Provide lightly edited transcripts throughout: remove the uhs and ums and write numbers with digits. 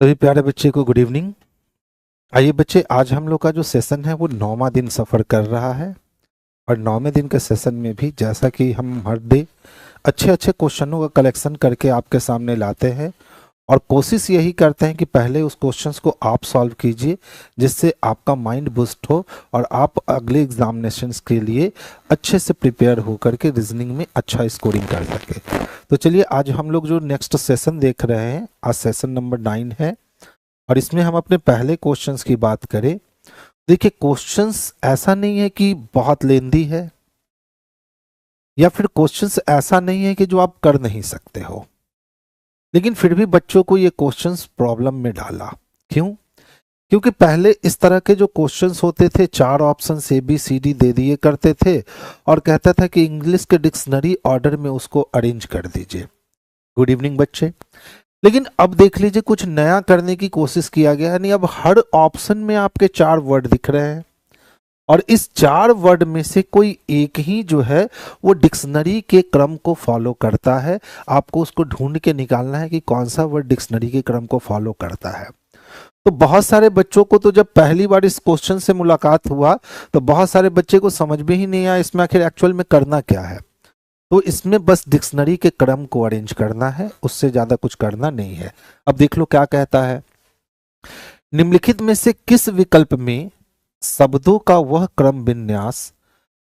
सभी प्यारे बच्चे को गुड इवनिंग। आइए बच्चे, आज हम लोग का जो सेशन है वो 9वां दिन सफ़र कर रहा है। और 9वें दिन के सेशन में भी जैसा कि हम हर डे अच्छे अच्छे क्वेश्चनों का कलेक्शन करके आपके सामने लाते हैं और कोशिश यही करते हैं कि पहले उस क्वेश्चंस को आप सॉल्व कीजिए, जिससे आपका माइंड बूस्ट हो और आप अगले एग्जामिनेशंस के लिए अच्छे से प्रिपेयर हो करके रीजनिंग में अच्छा स्कोरिंग कर सके। तो चलिए, आज हम लोग जो नेक्स्ट सेशन देख रहे हैं, आज सेशन नंबर 9 है और इसमें हम अपने पहले क्वेश्चंस की बात करें। देखिए, क्वेश्चंस ऐसा नहीं है कि बहुत लेंदी है या फिर क्वेश्चंस ऐसा नहीं है कि जो आप कर नहीं सकते हो, लेकिन फिर भी बच्चों को ये क्वेश्चंस प्रॉब्लम में डाला। क्यों? क्योंकि पहले इस तरह के जो क्वेश्चंस होते थे, 4 option A B C D दे दिए करते थे और कहता था कि इंग्लिश के डिक्शनरी ऑर्डर में उसको अरेंज कर दीजिए। गुड इवनिंग बच्चे। लेकिन अब देख लीजिए, कुछ नया करने की कोशिश किया गया, यानी अब हर ऑप्शन में आपके 4 वर्ड दिख रहे हैं और इस 4 वर्ड में से कोई एक ही जो है वो डिक्शनरी के क्रम को फॉलो करता है। आपको उसको ढूंढ के निकालना है कि कौन सा वर्ड डिक्शनरी के क्रम को फॉलो करता है। तो बहुत सारे बच्चों को तो जब पहली बार इस क्वेश्चन से मुलाकात हुआ तो बहुत सारे बच्चे को समझ में ही नहीं आया इसमें आखिर एक्चुअल में करना क्या है। तो इसमें बस डिक्शनरी के क्रम को अरेंज करना है, उससे ज्यादा कुछ करना नहीं है। अब देख लो क्या कहता है। निम्नलिखित में से किस विकल्प में शब्दों का वह क्रम विन्यास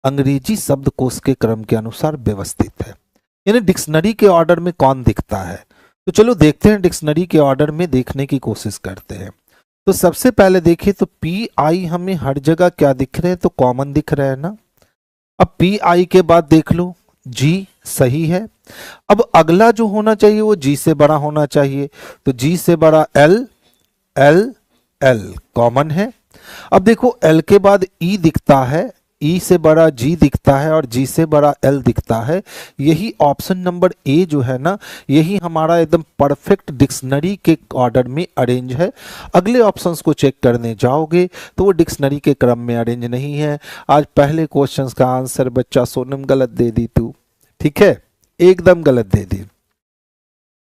अंग्रेजी शब्दकोश के क्रम के अनुसार व्यवस्थित है, यानी डिक्शनरी के ऑर्डर में कौन दिखता है। तो चलो देखते हैं, डिक्शनरी के ऑर्डर में देखने की कोशिश करते हैं। तो सबसे पहले देखिए, तो पी आई हमें हर जगह क्या दिख रहे हैं, तो कॉमन दिख रहे हैं ना। अब पी आई के बाद देख लो, जी सही है। अब अगला जो होना चाहिए वो जी से बड़ा होना चाहिए, तो जी से बड़ा एल, एल, एल कॉमन है। अब देखो, एल के बाद ई दिखता है, ई से बड़ा जी दिखता है और जी से बड़ा एल दिखता है। यही ऑप्शन नंबर ए जो है ना, यही हमारा एकदम परफेक्ट डिक्शनरी के ऑर्डर में अरेंज है। अगले ऑप्शंस को चेक करने जाओगे तो वो डिक्शनरी के क्रम में अरेंज नहीं है। आज पहले क्वेश्चंस का आंसर बच्चा सोनम गलत दे दी तू, ठीक है, एकदम गलत दे दी।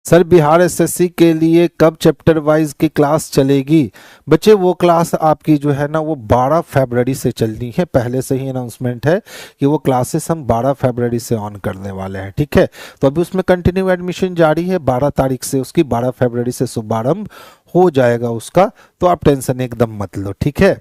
सर बिहार एसएससी के लिए कब चैप्टर वाइज की क्लास चलेगी? बच्चे वो क्लास आपकी जो है ना वो 12 फरवरी से चलनी है। पहले से ही अनाउंसमेंट है कि वो क्लासेस हम 12 फरवरी से ऑन करने वाले हैं, ठीक है। तो अभी उसमें कंटिन्यू एडमिशन जारी है, 12 तारीख से उसकी 12 फरवरी से शुभारंभ हो जाएगा उसका। तो आप टेंशन एकदम मत लो, ठीक है।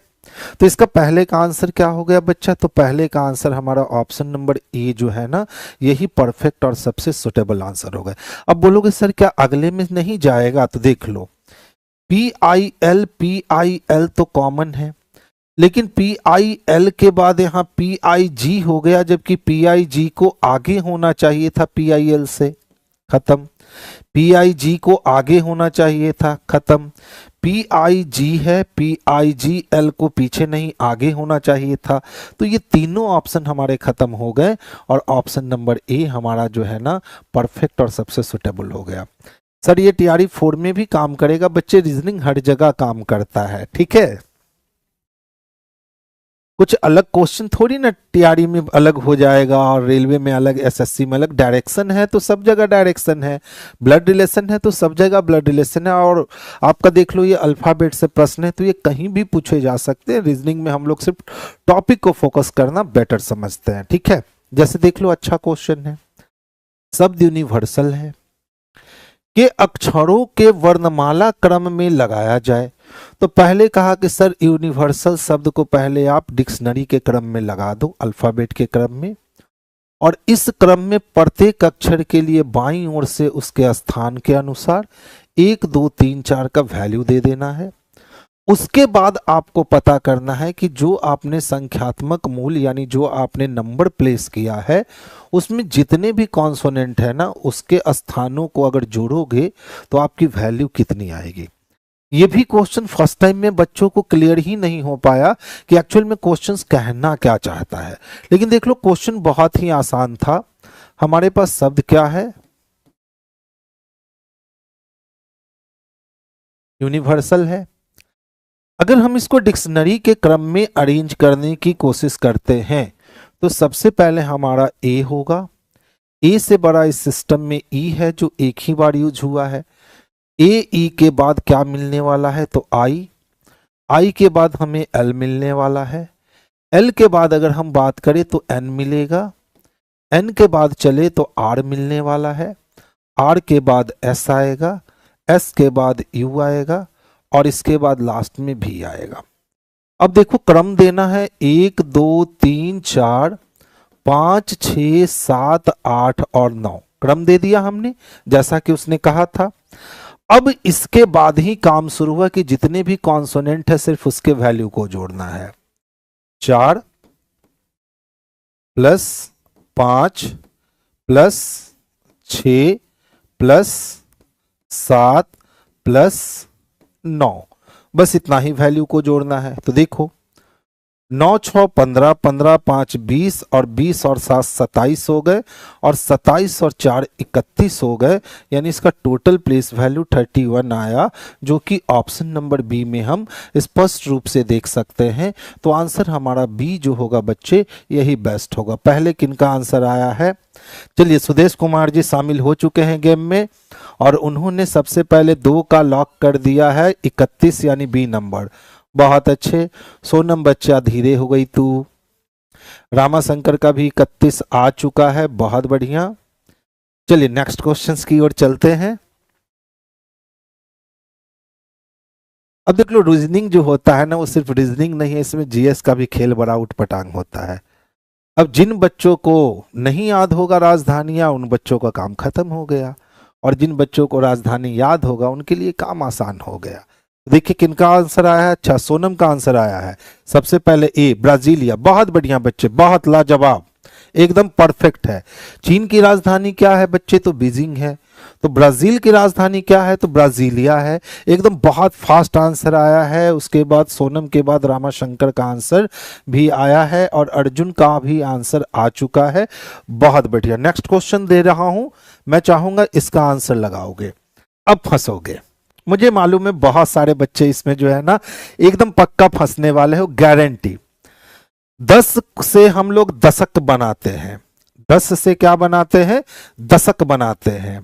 तो इसका पहले का आंसर क्या हो गया बच्चा? तो पहले का आंसर हमारा ऑप्शन नंबर ए जो है ना, यही परफेक्ट और सबसे सुटेबल आंसर हो गया। अब बोलोगे सर क्या अगले में नहीं जाएगा? तो देख लो, पी आई एल तो कॉमन है, लेकिन पी आई एल के बाद यहाँ पी आई जी हो गया, जबकि पी आई जी को आगे होना चाहिए था पी आई एल से, खत्म। पी आई जी को आगे होना चाहिए था, खत्म। पी आई जी है, पी आई जी एल को पीछे नहीं आगे होना चाहिए था। तो ये तीनों ऑप्शन हमारे खत्म हो गए और ऑप्शन नंबर ए हमारा जो है ना परफेक्ट और सबसे सुटेबल हो गया। सर ये टीआरई 4 में भी काम करेगा बच्चे, रीजनिंग हर जगह काम करता है, ठीक है। कुछ अलग क्वेश्चन थोड़ी ना टीआरई में अलग हो जाएगा और रेलवे में अलग, एसएससी में अलग। डायरेक्शन है तो सब जगह डायरेक्शन है, ब्लड रिलेशन है तो सब जगह ब्लड रिलेशन है। और आपका देख लो, ये अल्फाबेट से प्रश्न है तो ये कहीं भी पूछे जा सकते हैं। रीजनिंग में हम लोग सिर्फ टॉपिक को फोकस करना बेटर समझते हैं, ठीक है। जैसे देख लो, अच्छा क्वेश्चन है, शब्द यूनिवर्सल है के अक्षरों के वर्णमाला क्रम में लगाया जाए। तो पहले कहा कि सर यूनिवर्सल शब्द को पहले आप डिक्शनरी के क्रम में लगा दो, अल्फाबेट के क्रम में, और इस क्रम में प्रत्येक अक्षर के लिए बाईं ओर से उसके स्थान के अनुसार 1 2 3 4 का वैल्यू दे देना है। उसके बाद आपको पता करना है कि जो आपने संख्यात्मक मूल यानी जो आपने नंबर प्लेस किया है उसमें जितने भी कॉन्सोनेंट है ना, उसके स्थानों को अगर जोड़ोगे तो आपकी वैल्यू कितनी आएगी। ये भी क्वेश्चन फर्स्ट टाइम में बच्चों को क्लियर ही नहीं हो पाया कि एक्चुअल में क्वेश्चन कहना क्या चाहता है। लेकिन देख लो, क्वेश्चन बहुत ही आसान था। हमारे पास शब्द क्या है? यूनिवर्सल है। अगर हम इसको डिक्शनरी के क्रम में अरेंज करने की कोशिश करते हैं तो सबसे पहले हमारा ए होगा। ए से बड़ा इस सिस्टम में ई है जो एक ही बार यूज हुआ है। ए ई के बाद क्या मिलने वाला है, तो आई के बाद हमें एल मिलने वाला है, एल के बाद अगर हम बात करें तो एन मिलेगा, एन के बाद चले तो आर मिलने वाला है, आर के बाद एस आएगा, एस के बाद यू आएगा और इसके बाद लास्ट में भी आएगा। अब देखो क्रम देना है 1 2 3 4 5 6 7 8 और 9, क्रम दे दिया हमने जैसा कि उसने कहा था। अब इसके बाद ही काम शुरू हुआ कि जितने भी कॉन्सोनेंट है सिर्फ उसके वैल्यू को जोड़ना है। 4 प्लस 5 प्लस 6 प्लस 7 प्लस 9, बस इतना ही वैल्यू को जोड़ना है। तो देखो 9 6 15, 15 5 20 और 20 और 7 27 हो गए और 27 और 4 31 हो गए, यानी इसका टोटल प्लेस वैल्यू 31 आया, जो कि ऑप्शन नंबर बी में हम स्पष्ट रूप से देख सकते हैं। तो आंसर हमारा बी जो होगा बच्चे यही बेस्ट होगा। पहले किनका आंसर आया है, चलिए सुदेश कुमार जी शामिल हो चुके हैं गेम में और उन्होंने सबसे पहले 2 का लॉक कर दिया है 31 यानी बी नंबर, बहुत अच्छे। सोनम बच्चा धीरे हो गई तू। रामाशंकर का भी 31 आ चुका है, बहुत बढ़िया। चलिए नेक्स्ट क्वेश्चंस की ओर चलते हैं। अब देख लो रीजनिंग जो होता है ना वो सिर्फ रीजनिंग नहीं है, इसमें जीएस का भी खेल बड़ा उठपटांग होता है। अब जिन बच्चों को नहीं याद होगा राजधानियां उन बच्चों का काम खत्म हो गया और जिन बच्चों को राजधानी याद होगा उनके लिए काम आसान हो गया। देखिए किनका आंसर आया है, अच्छा सोनम का आंसर आया है सबसे पहले ए ब्राजीलिया, बहुत बढ़िया बच्चे, बहुत लाजवाब, एकदम परफेक्ट है। चीन की राजधानी क्या है बच्चे, तो बीजिंग है। तो ब्राजील की राजधानी क्या है, तो ब्राजीलिया है। एकदम बहुत फास्ट आंसर आया है। उसके बाद सोनम के बाद रामाशंकर का आंसर भी आया है और अर्जुन का भी आंसर आ चुका है, बहुत बढ़िया। नेक्स्ट क्वेश्चन दे रहा हूं, मैं चाहूंगा इसका आंसर लगाओगे, अब फंसोगे। मुझे मालूम है बहुत सारे बच्चे इसमें जो है ना एकदम पक्का फंसने वाले हो, गारंटी। 10 से हम लोग दशक बनाते हैं, 10 से क्या बनाते हैं, दशक बनाते हैं।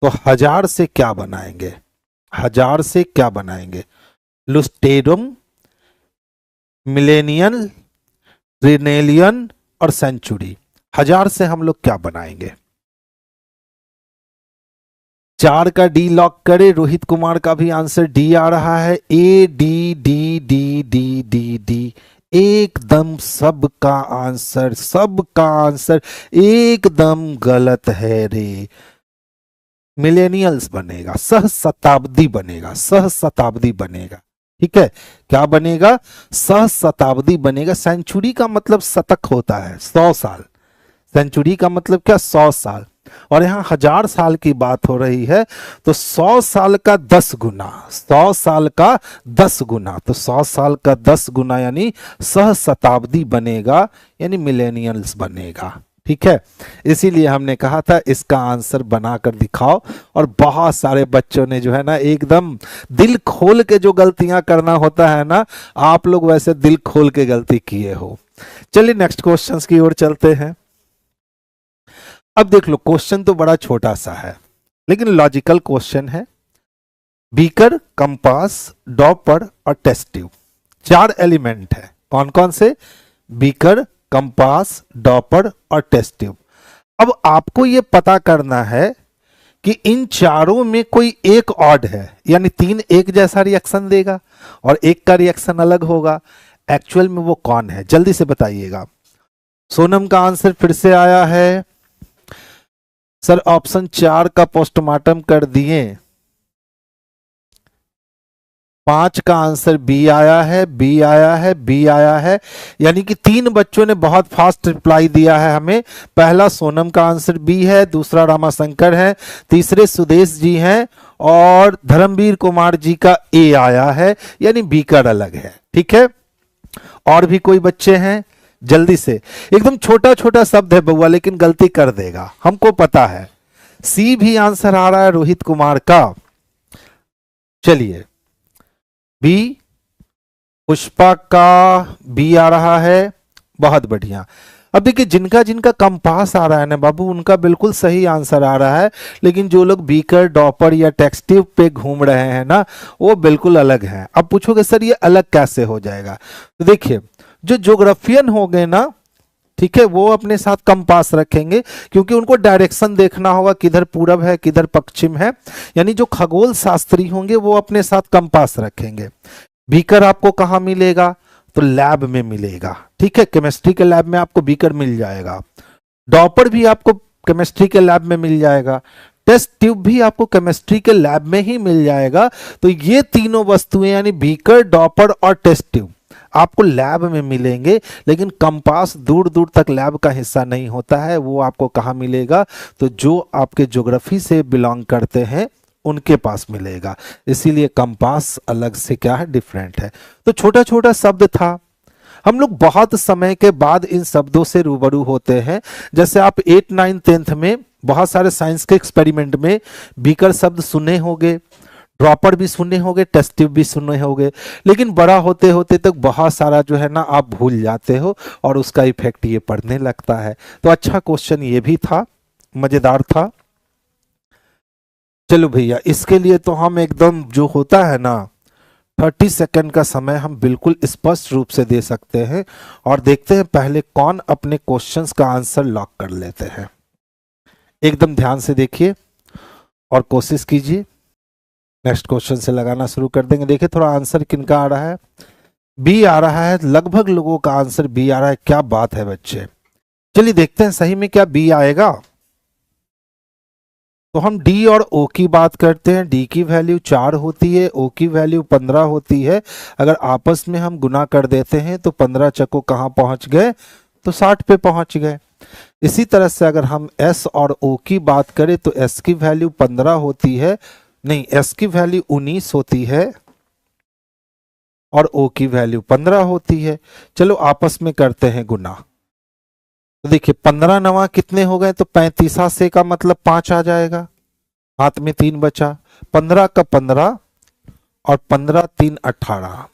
तो 1000 से क्या बनाएंगे, 1000 से क्या बनाएंगे, लुस्टेरम, मिलेनियन, ट्रिलियन और सेंचुरी। 1000 से हम लोग क्या बनाएंगे, 4 का डी लॉक करे। रोहित कुमार का भी आंसर डी आ रहा है, A D D D D D D, एकदम सबका आंसर एकदम गलत है रे। मिलेनियल्स बनेगा, सहस्ताब्दी बनेगा, सहस्ताब्दी बनेगा, ठीक है। क्या बनेगा, सहस्ताब्दी बनेगा। सेंचुरी का मतलब शतक होता है, 100 साल। सेंचुरी का मतलब क्या, 100 साल। और यहां 1000 साल की बात हो रही है, तो 100 साल का 10 गुना, 100 साल का 10 गुना, तो 100 साल का 10 गुना यानी सहस्ताब्दी बनेगा, यानी मिलेनियल्स बनेगा, ठीक है। इसीलिए हमने कहा था इसका आंसर बनाकर दिखाओ। और बहुत सारे बच्चों ने जो है ना एकदम दिल खोल के जो गलतियां करना होता है ना, आप लोग वैसे दिल खोल के गलती किए हो। चलिए नेक्स्ट क्वेश्चंस की ओर चलते हैं। अब देख लो क्वेश्चन तो बड़ा छोटा सा है लेकिन लॉजिकल क्वेश्चन है। बीकर, कंपास, डॉपर और टेस्ट ट्यूब, 4 एलिमेंट है। कौन कौन से, बीकर, कंपास, डॉपर और टेस्ट ट्यूब। अब आपको यह पता करना है कि इन चारों में कोई एक ऑड है, यानी 3 एक जैसा रिएक्शन देगा और एक का रिएक्शन अलग होगा। एक्चुअल में वो कौन है, जल्दी से बताइएगा। सोनम का आंसर फिर से आया है सर, ऑप्शन 4 का पोस्टमार्टम कर दिए। 5 का आंसर बी आया है, बी आया है, बी आया है, यानी कि 3 बच्चों ने बहुत फास्ट रिप्लाई दिया है हमें। पहला सोनम का आंसर बी है, दूसरा रामाशंकर है, तीसरे सुदेश जी हैं और धर्मवीर कुमार जी का ए आया है, यानी बी का अलग है, ठीक है। और भी कोई बच्चे हैं, जल्दी से। एकदम छोटा छोटा शब्द है बउआ लेकिन गलती कर देगा, हमको पता है। सी भी आंसर आ रहा है रोहित कुमार का। चलिए बी, पुष्पा का बी आ रहा है, बहुत बढ़िया। अब देखिए जिनका जिनका कंपास आ रहा है ना बाबू, उनका बिल्कुल सही आंसर आ रहा है, लेकिन जो लोग बीकर, डॉपर या टेक्स्ट ट्यूब पे घूम रहे हैं ना, वो बिल्कुल अलग है। अब पूछोगे सर ये अलग कैसे हो जाएगा, तो देखिए जो ज्योग्राफियन हो गए ना, ठीक है, वो अपने साथ कंपास रखेंगे, क्योंकि उनको डायरेक्शन देखना होगा, किधर पूरब है किधर पश्चिम है। यानी जो खगोल शास्त्री होंगे वो अपने साथ कंपास रखेंगे। बीकर आपको कहाँ मिलेगा, तो लैब में मिलेगा, ठीक है, केमिस्ट्री के लैब में आपको बीकर मिल जाएगा। डॉपर भी आपको केमिस्ट्री के लैब में मिल जाएगा। टेस्ट ट्यूब भी आपको केमिस्ट्री के लैब में ही मिल जाएगा। तो ये तीनों वस्तुएं यानी बीकर, डॉपर और टेस्ट ट्यूब आपको लैब में मिलेंगे, लेकिन कंपास दूर दूर तक लैब का हिस्सा नहीं होता है। वो आपको कहाँ मिलेगा, तो जो आपके ज्योग्राफी से बिलोंग करते हैं उनके पास मिलेगा। इसीलिए कंपास अलग से क्या है, डिफरेंट है। तो छोटा छोटा शब्द था, हम लोग बहुत समय के बाद इन शब्दों से रूबरू होते हैं। जैसे आप 8, 9, 10th में बहुत सारे साइंस के एक्सपेरिमेंट में बीकर शब्द सुने होंगे, ड्रॉपर भी सुने होंगे, टेस्ट ट्यूब भी सुने होंगे, लेकिन बड़ा होते होते तक बहुत सारा जो है ना आप भूल जाते हो और उसका इफेक्ट ये पड़ने लगता है। तो अच्छा क्वेश्चन ये भी था, मजेदार था। चलो भैया, इसके लिए तो हम एकदम जो होता है ना 30 सेकंड का समय हम बिल्कुल स्पष्ट रूप से दे सकते हैं, और देखते हैं पहले कौन अपने क्वेश्चंस का आंसर लॉक कर लेते हैं। एकदम ध्यान से देखिए और कोशिश कीजिए। नेक्स्ट क्वेश्चन से लगाना शुरू कर देंगे। देखिए थोड़ा आंसर किनका आ रहा है, बी आ रहा है, लगभग लोगों का आंसर बी आ रहा है। क्या बात है बच्चे, चलिए देखते हैं सही में क्या बी आएगा। तो हम डी और ओ की बात करते हैं। डी की वैल्यू 4 होती है, ओ की वैल्यू 15 होती है। अगर आपस में हम गुना कर देते हैं तो 15 चक्को कहाँ पहुंच गए, तो 60 पे पहुंच गए। इसी तरह से अगर हम एस और ओ की बात करें तो एस की वैल्यू 15 होती है, नहीं एस की वैल्यू 19 होती है और ओ की वैल्यू 15 होती है। चलो आपस में करते हैं गुना। तो देखिए 15 9 कितने हो गए, तो 35 से का मतलब 5 आ जाएगा, हाथ में 3 बचा। 15 का 15 और 15 3 18,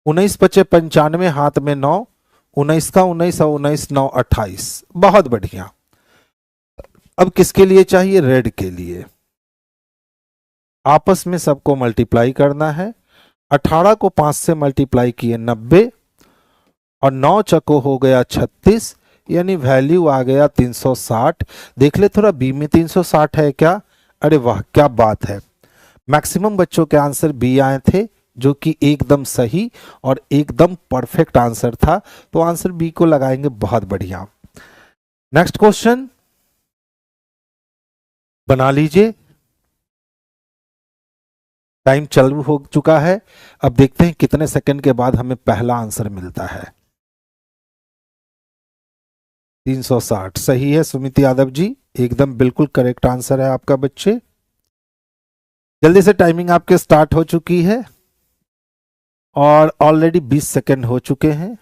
19 बचे 95, हाथ में 9, 19 का 19 और 19 9 28। बहुत बढ़िया। अब किसके लिए चाहिए, रेड के लिए। आपस में सबको मल्टीप्लाई करना है। 18 को 5 से मल्टीप्लाई किए 90 और 9 चको हो गया 36, यानी वैल्यू आ गया 360। देख ले थोड़ा बी में 360 है क्या, अरे वाह क्या बात है। मैक्सिमम बच्चों के आंसर बी आए थे, जो कि एकदम सही और एकदम परफेक्ट आंसर था। तो आंसर बी को लगाएंगे, बहुत बढ़िया। नेक्स्ट क्वेश्चन बना लीजिए, टाइम चालू हो चुका है। अब देखते हैं कितने सेकंड के बाद हमें पहला आंसर मिलता है। 360 सही है सुमित यादव जी, एकदम बिल्कुल करेक्ट आंसर है आपका बच्चे। जल्दी से टाइमिंग आपके स्टार्ट हो चुकी है और ऑलरेडी 20 सेकंड हो चुके हैं।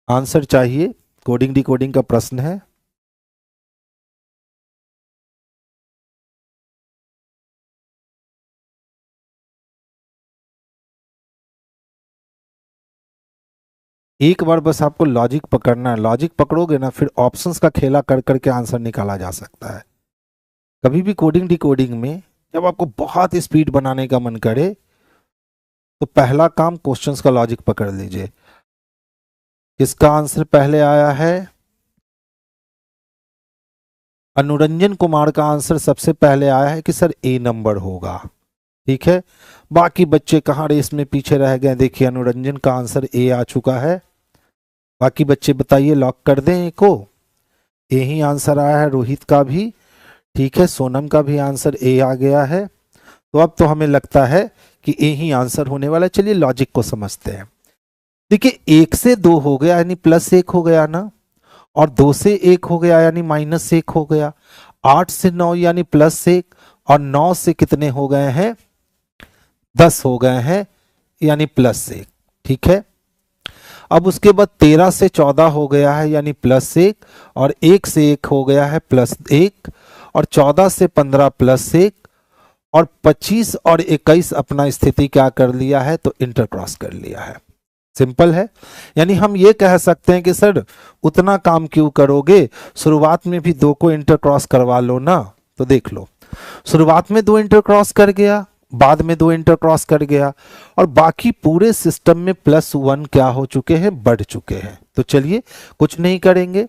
आंसर चाहिए, कोडिंग डिकोडिंग का प्रश्न है। एक बार बस आपको लॉजिक पकड़ना है, लॉजिक पकड़ोगे ना फिर ऑप्शंस का खेला कर करके आंसर निकाला जा सकता है। कभी भी कोडिंग डिकोडिंग में जब आपको बहुत स्पीड बनाने का मन करे तो पहला काम क्वेश्चंस का लॉजिक पकड़ लीजिए। किसका आंसर पहले आया है, अनुरंजन कुमार का आंसर सबसे पहले आया है कि सर ए नंबर होगा। ठीक है, बाकी बच्चे कहाँ रेस में पीछे रह गए। देखिए अनुरंजन का आंसर ए आ चुका है। बाकी बच्चे बताइए, लॉक कर दें ए को। ए ही आंसर आया है, रोहित का भी। ठीक है, सोनम का भी आंसर ए आ गया है। तो अब तो हमें लगता है कि ए ही आंसर होने वाला है। चलिए लॉजिक को समझते हैं। देखिए 1 से 2 हो गया यानी +1 हो गया ना, और 2 से 1 हो गया यानी -1 हो गया। 8 से 9 यानी +1 और 9 से कितने हो गए हैं, 10 हो गए हैं यानी +1। ठीक है, अब उसके बाद 13 से 14 हो गया है यानी +1 और 1 से 1 हो गया है +1 और 14 से 15 +1 और 25 और 21 अपना स्थिति क्या कर लिया है, तो इंटरक्रॉस कर लिया है। सिंपल है। यानी हम ये कह सकते हैं कि सर उतना काम क्यों करोगे, शुरुआत में भी 2 को इंटर क्रॉस करवा लो ना। तो देख लो, शुरुआत में 2 इंटर क्रॉस कर गया, बाद में 2 इंटर क्रॉस कर गया, और बाकी पूरे सिस्टम में +1 क्या हो चुके हैं, बढ़ चुके हैं। तो चलिए कुछ नहीं करेंगे।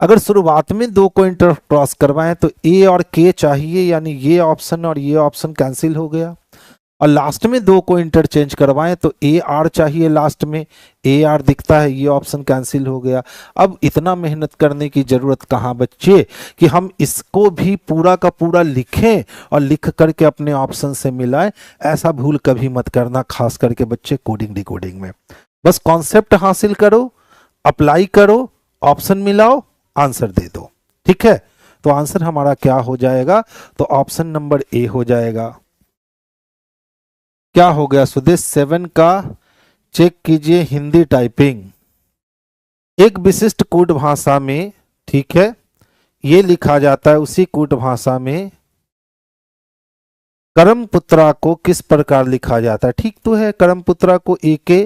अगर शुरुआत में 2 को इंटर क्रॉस करवाएं तो ए और के चाहिए, यानी ये ऑप्शन और ये ऑप्शन कैंसिल हो गया। और लास्ट में 2 को इंटरचेंज करवाएं तो ए आर चाहिए, लास्ट में ए आर दिखता है, ये ऑप्शन कैंसिल हो गया। अब इतना मेहनत करने की जरूरत कहाँ बच्चे कि हम इसको भी पूरा का पूरा लिखें और लिख करके अपने ऑप्शन से मिलाएं। ऐसा भूल कभी मत करना, खास करके बच्चे कोडिंग डिकोडिंग में। बस कॉन्सेप्ट हासिल करो, अप्लाई करो, ऑप्शन मिलाओ, आंसर दे दो। ठीक है, तो आंसर हमारा क्या हो जाएगा, तो ऑप्शन नंबर ए हो जाएगा। क्या हो गया सुदेश, 7 का चेक कीजिए हिंदी टाइपिंग। एक विशिष्ट कूट भाषा में, ठीक है, ये लिखा जाता है, उसी कूट भाषा में करमपुत्रा को किस प्रकार लिखा जाता है। ठीक तो है, करमपुत्रा को ए के,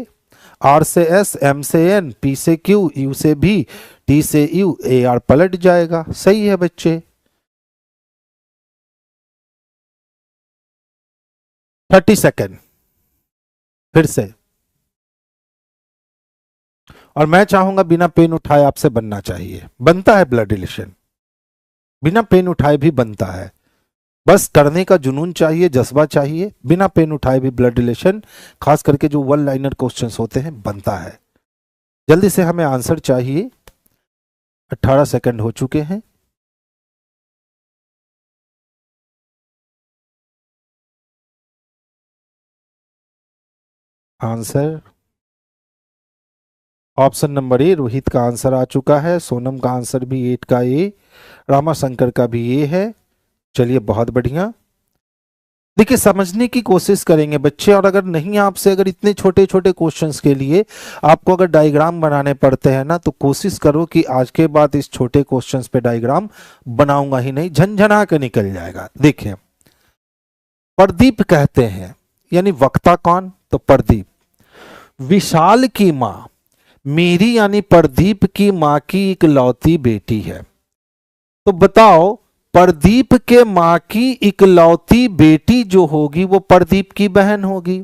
आर से एस, एम से एन, पी से क्यू, यू से भी, टी से यू, ए आर पलट जाएगा। सही है बच्चे। 30 सेकेंड फिर से। और मैं चाहूंगा बिना पेन उठाए आपसे बनना चाहिए, बनता है ब्लड रिलेशन, बिना पेन उठाए भी बनता है। बस करने का जुनून चाहिए, जज्बा चाहिए। बिना पेन उठाए भी ब्लड रिलेशन, खास करके जो 1 लाइनर क्वेश्चंस होते हैं, बनता है। जल्दी से हमें आंसर चाहिए। 18 सेकंड हो चुके हैं। Answer option number A, Rohit का आंसर आ चुका है, सोनम का आंसर भी 8 का ए, रामाशंकर का भी ए है। चलिए बहुत बढ़िया। देखिए समझने की कोशिश करेंगे बच्चे, और अगर नहीं आपसे, अगर इतने छोटे छोटे क्वेश्चंस के लिए आपको अगर डायग्राम बनाने पड़ते हैं ना, तो कोशिश करो कि आज के बाद इस छोटे क्वेश्चंस पे डायग्राम बनाऊंगा ही नहीं, झंझना के निकल जाएगा। देखिए प्रदीप कहते हैं, यानी वक्ता कौन, तो प्रदीप। विशाल की मां मेरी यानी प्रदीप की मां की इकलौती बेटी है। तो बताओ प्रदीप के मां की इकलौती बेटी जो होगी वो प्रदीप की बहन होगी,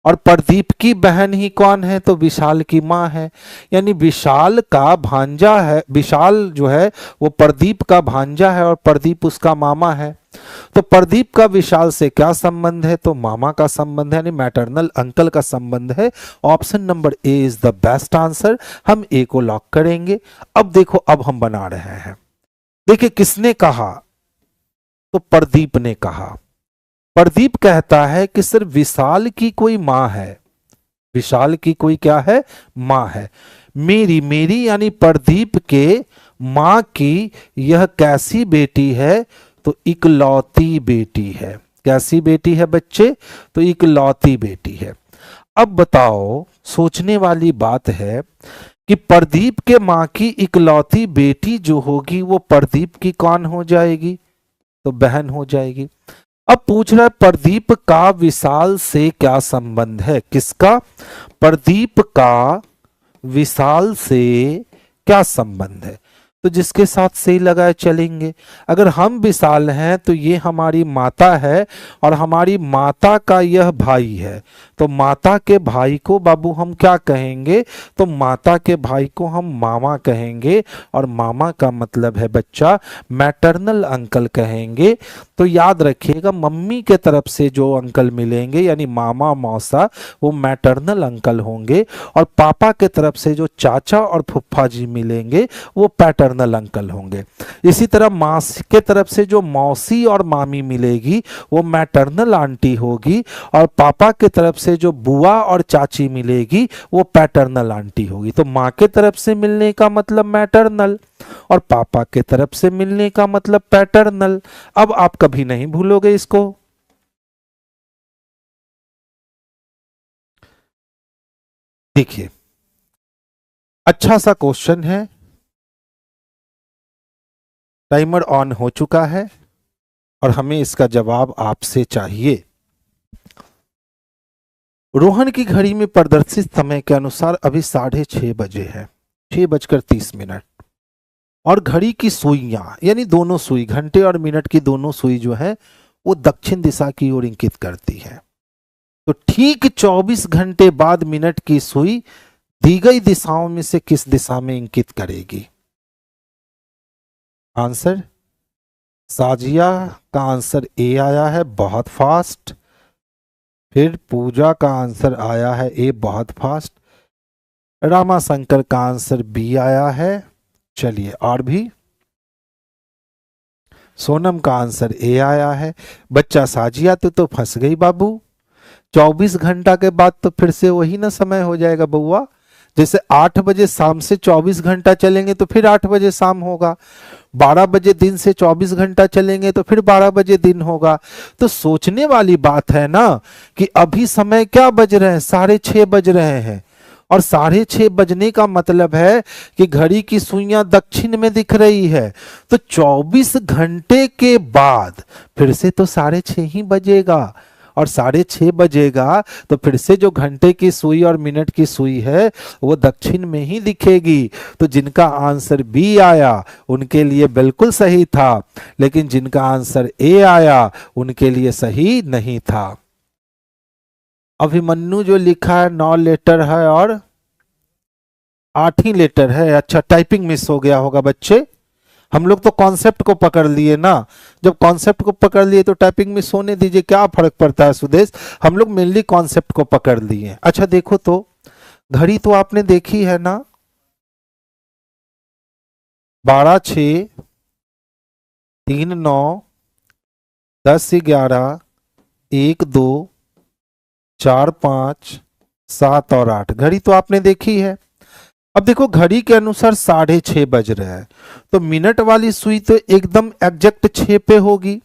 और प्रदीप की बहन ही कौन है, तो विशाल की मां है। यानी विशाल का भांजा है, विशाल जो है वो प्रदीप का भांजा है और प्रदीप उसका मामा है। तो प्रदीप का विशाल से क्या संबंध है, तो मामा का संबंध है, यानी मैटरनल अंकल का संबंध है। Option number A is the best answer. हम ए को लॉक करेंगे। अब देखो, अब हम बना रहे हैं। देखिए किसने कहा, तो प्रदीप ने कहा। प्रदीप कहता है कि सर विशाल की कोई मां है, विशाल की कोई क्या है, मां है। मेरी, मेरी यानी प्रदीप के मां की यह कैसी बेटी है, तो इकलौती बेटी है। कैसी बेटी है बच्चे, तो इकलौती बेटी है। अब बताओ, सोचने वाली बात है कि प्रदीप के मां की इकलौती बेटी जो होगी वो प्रदीप की कौन हो जाएगी, तो बहन हो जाएगी। अब पूछ रहा है प्रदीप का विशाल से क्या संबंध है, किसका, प्रदीप का विशाल से क्या संबंध है। तो जिसके साथ सही लगाए चलेंगे। अगर हम विशाल हैं तो ये हमारी माता है, और हमारी माता का यह भाई है। तो माता के भाई को बाबू हम क्या कहेंगे, तो माता के भाई को हम मामा कहेंगे, और मामा का मतलब है बच्चा मैटरनल अंकल कहेंगे। तो याद रखिएगा, मम्मी के तरफ से जो अंकल मिलेंगे यानी मामा मौसा, वो मैटरनल अंकल होंगे, और पापा के तरफ से जो चाचा और फुफ्फा जी मिलेंगे वो पैटर्नल अंकल होंगे। इसी तरह माँ के तरफ से जो मौसी और मामी मिलेगी वो मैटरनल आंटी होगी, और पापा के तरफ से जो बुआ और चाची मिलेगी वो पैटर्नल आंटी होगी। तो माँ के तरफ से मिलने का मतलब मैटरनल, और पापा के तरफ से मिलने का मतलब पैटर्नल। अब आप कभी नहीं भूलोगे इसको। देखिए अच्छा सा क्वेश्चन है, टाइमर ऑन हो चुका है, और हमें इसका जवाब आपसे चाहिए। रोहन की घड़ी में प्रदर्शित समय के अनुसार अभी 6:30 बजे है, 6:30। और घड़ी की सुइयां यानी दोनों सुई, घंटे और मिनट की दोनों सुई जो है वो दक्षिण दिशा की ओर इंगित करती है। तो ठीक 24 घंटे बाद मिनट की सुई दी गई दिशाओं में से किस दिशा में इंगित करेगी? आंसर, साजिया का आंसर ए आया है, बहुत फास्ट। फिर पूजा का आंसर आया है ए, बहुत फास्ट। रामाशंकर का आंसर बी आया है। चलिए और भी, सोनम का आंसर ए आया है। बच्चा साजिया तो फंस गई बाबू, 24 घंटा के बाद तो फिर से वही ना समय हो जाएगा बउआ। जैसे 8 बजे शाम से 24 घंटा चलेंगे तो फिर 8 बजे शाम होगा, 12 बजे दिन से 24 घंटा चलेंगे तो फिर 12 बजे दिन होगा। तो सोचने वाली बात है ना कि अभी समय क्या बज रहे हैं, 6:30 बज रहे हैं। और 6:30 बजने का मतलब है कि घड़ी की सुइयां दक्षिण में दिख रही है। तो 24 घंटे के बाद फिर से तो 6:30 ही बजेगा, और 6:30 बजेगा तो फिर से जो घंटे की सुई और मिनट की सुई है वो दक्षिण में ही दिखेगी। तो जिनका आंसर बी आया उनके लिए बिल्कुल सही था, लेकिन जिनका आंसर ए आया उनके लिए सही नहीं था। अभिमन्यु जो लिखा है 9 लेटर है और 8 ही लेटर है। अच्छा, टाइपिंग मिस हो गया होगा बच्चे। हम लोग तो कॉन्सेप्ट को पकड़ लिए ना, जब कॉन्सेप्ट को पकड़ लिए तो टाइपिंग मिस होने दीजिए, क्या फर्क पड़ता है सुदेश। हम लोग मेनली कॉन्सेप्ट को पकड़ लिए। अच्छा देखो तो, घड़ी तो आपने देखी है ना, 12:06, 3:09, 10:11, 1:02, 4:05, 7 और 8, घड़ी तो आपने देखी है। अब देखो घड़ी के अनुसार 6:30 बज रहे हैं, तो मिनट वाली सुई तो एकदम एग्जैक्ट 6 पे होगी,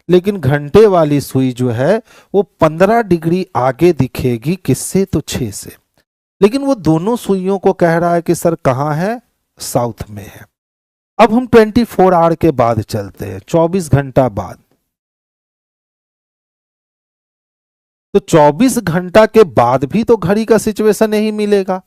लेकिन घंटे वाली सुई जो है वो 15 डिग्री आगे दिखेगी, किससे? तो 6 से। लेकिन वो दोनों सुइयों को कह रहा है कि सर कहाँ है? साउथ में है। अब हम 24 आवर के बाद चलते हैं, 24 घंटा बाद। तो 24 घंटा के बाद भी तो घड़ी का सिचुएशन नहीं मिलेगा,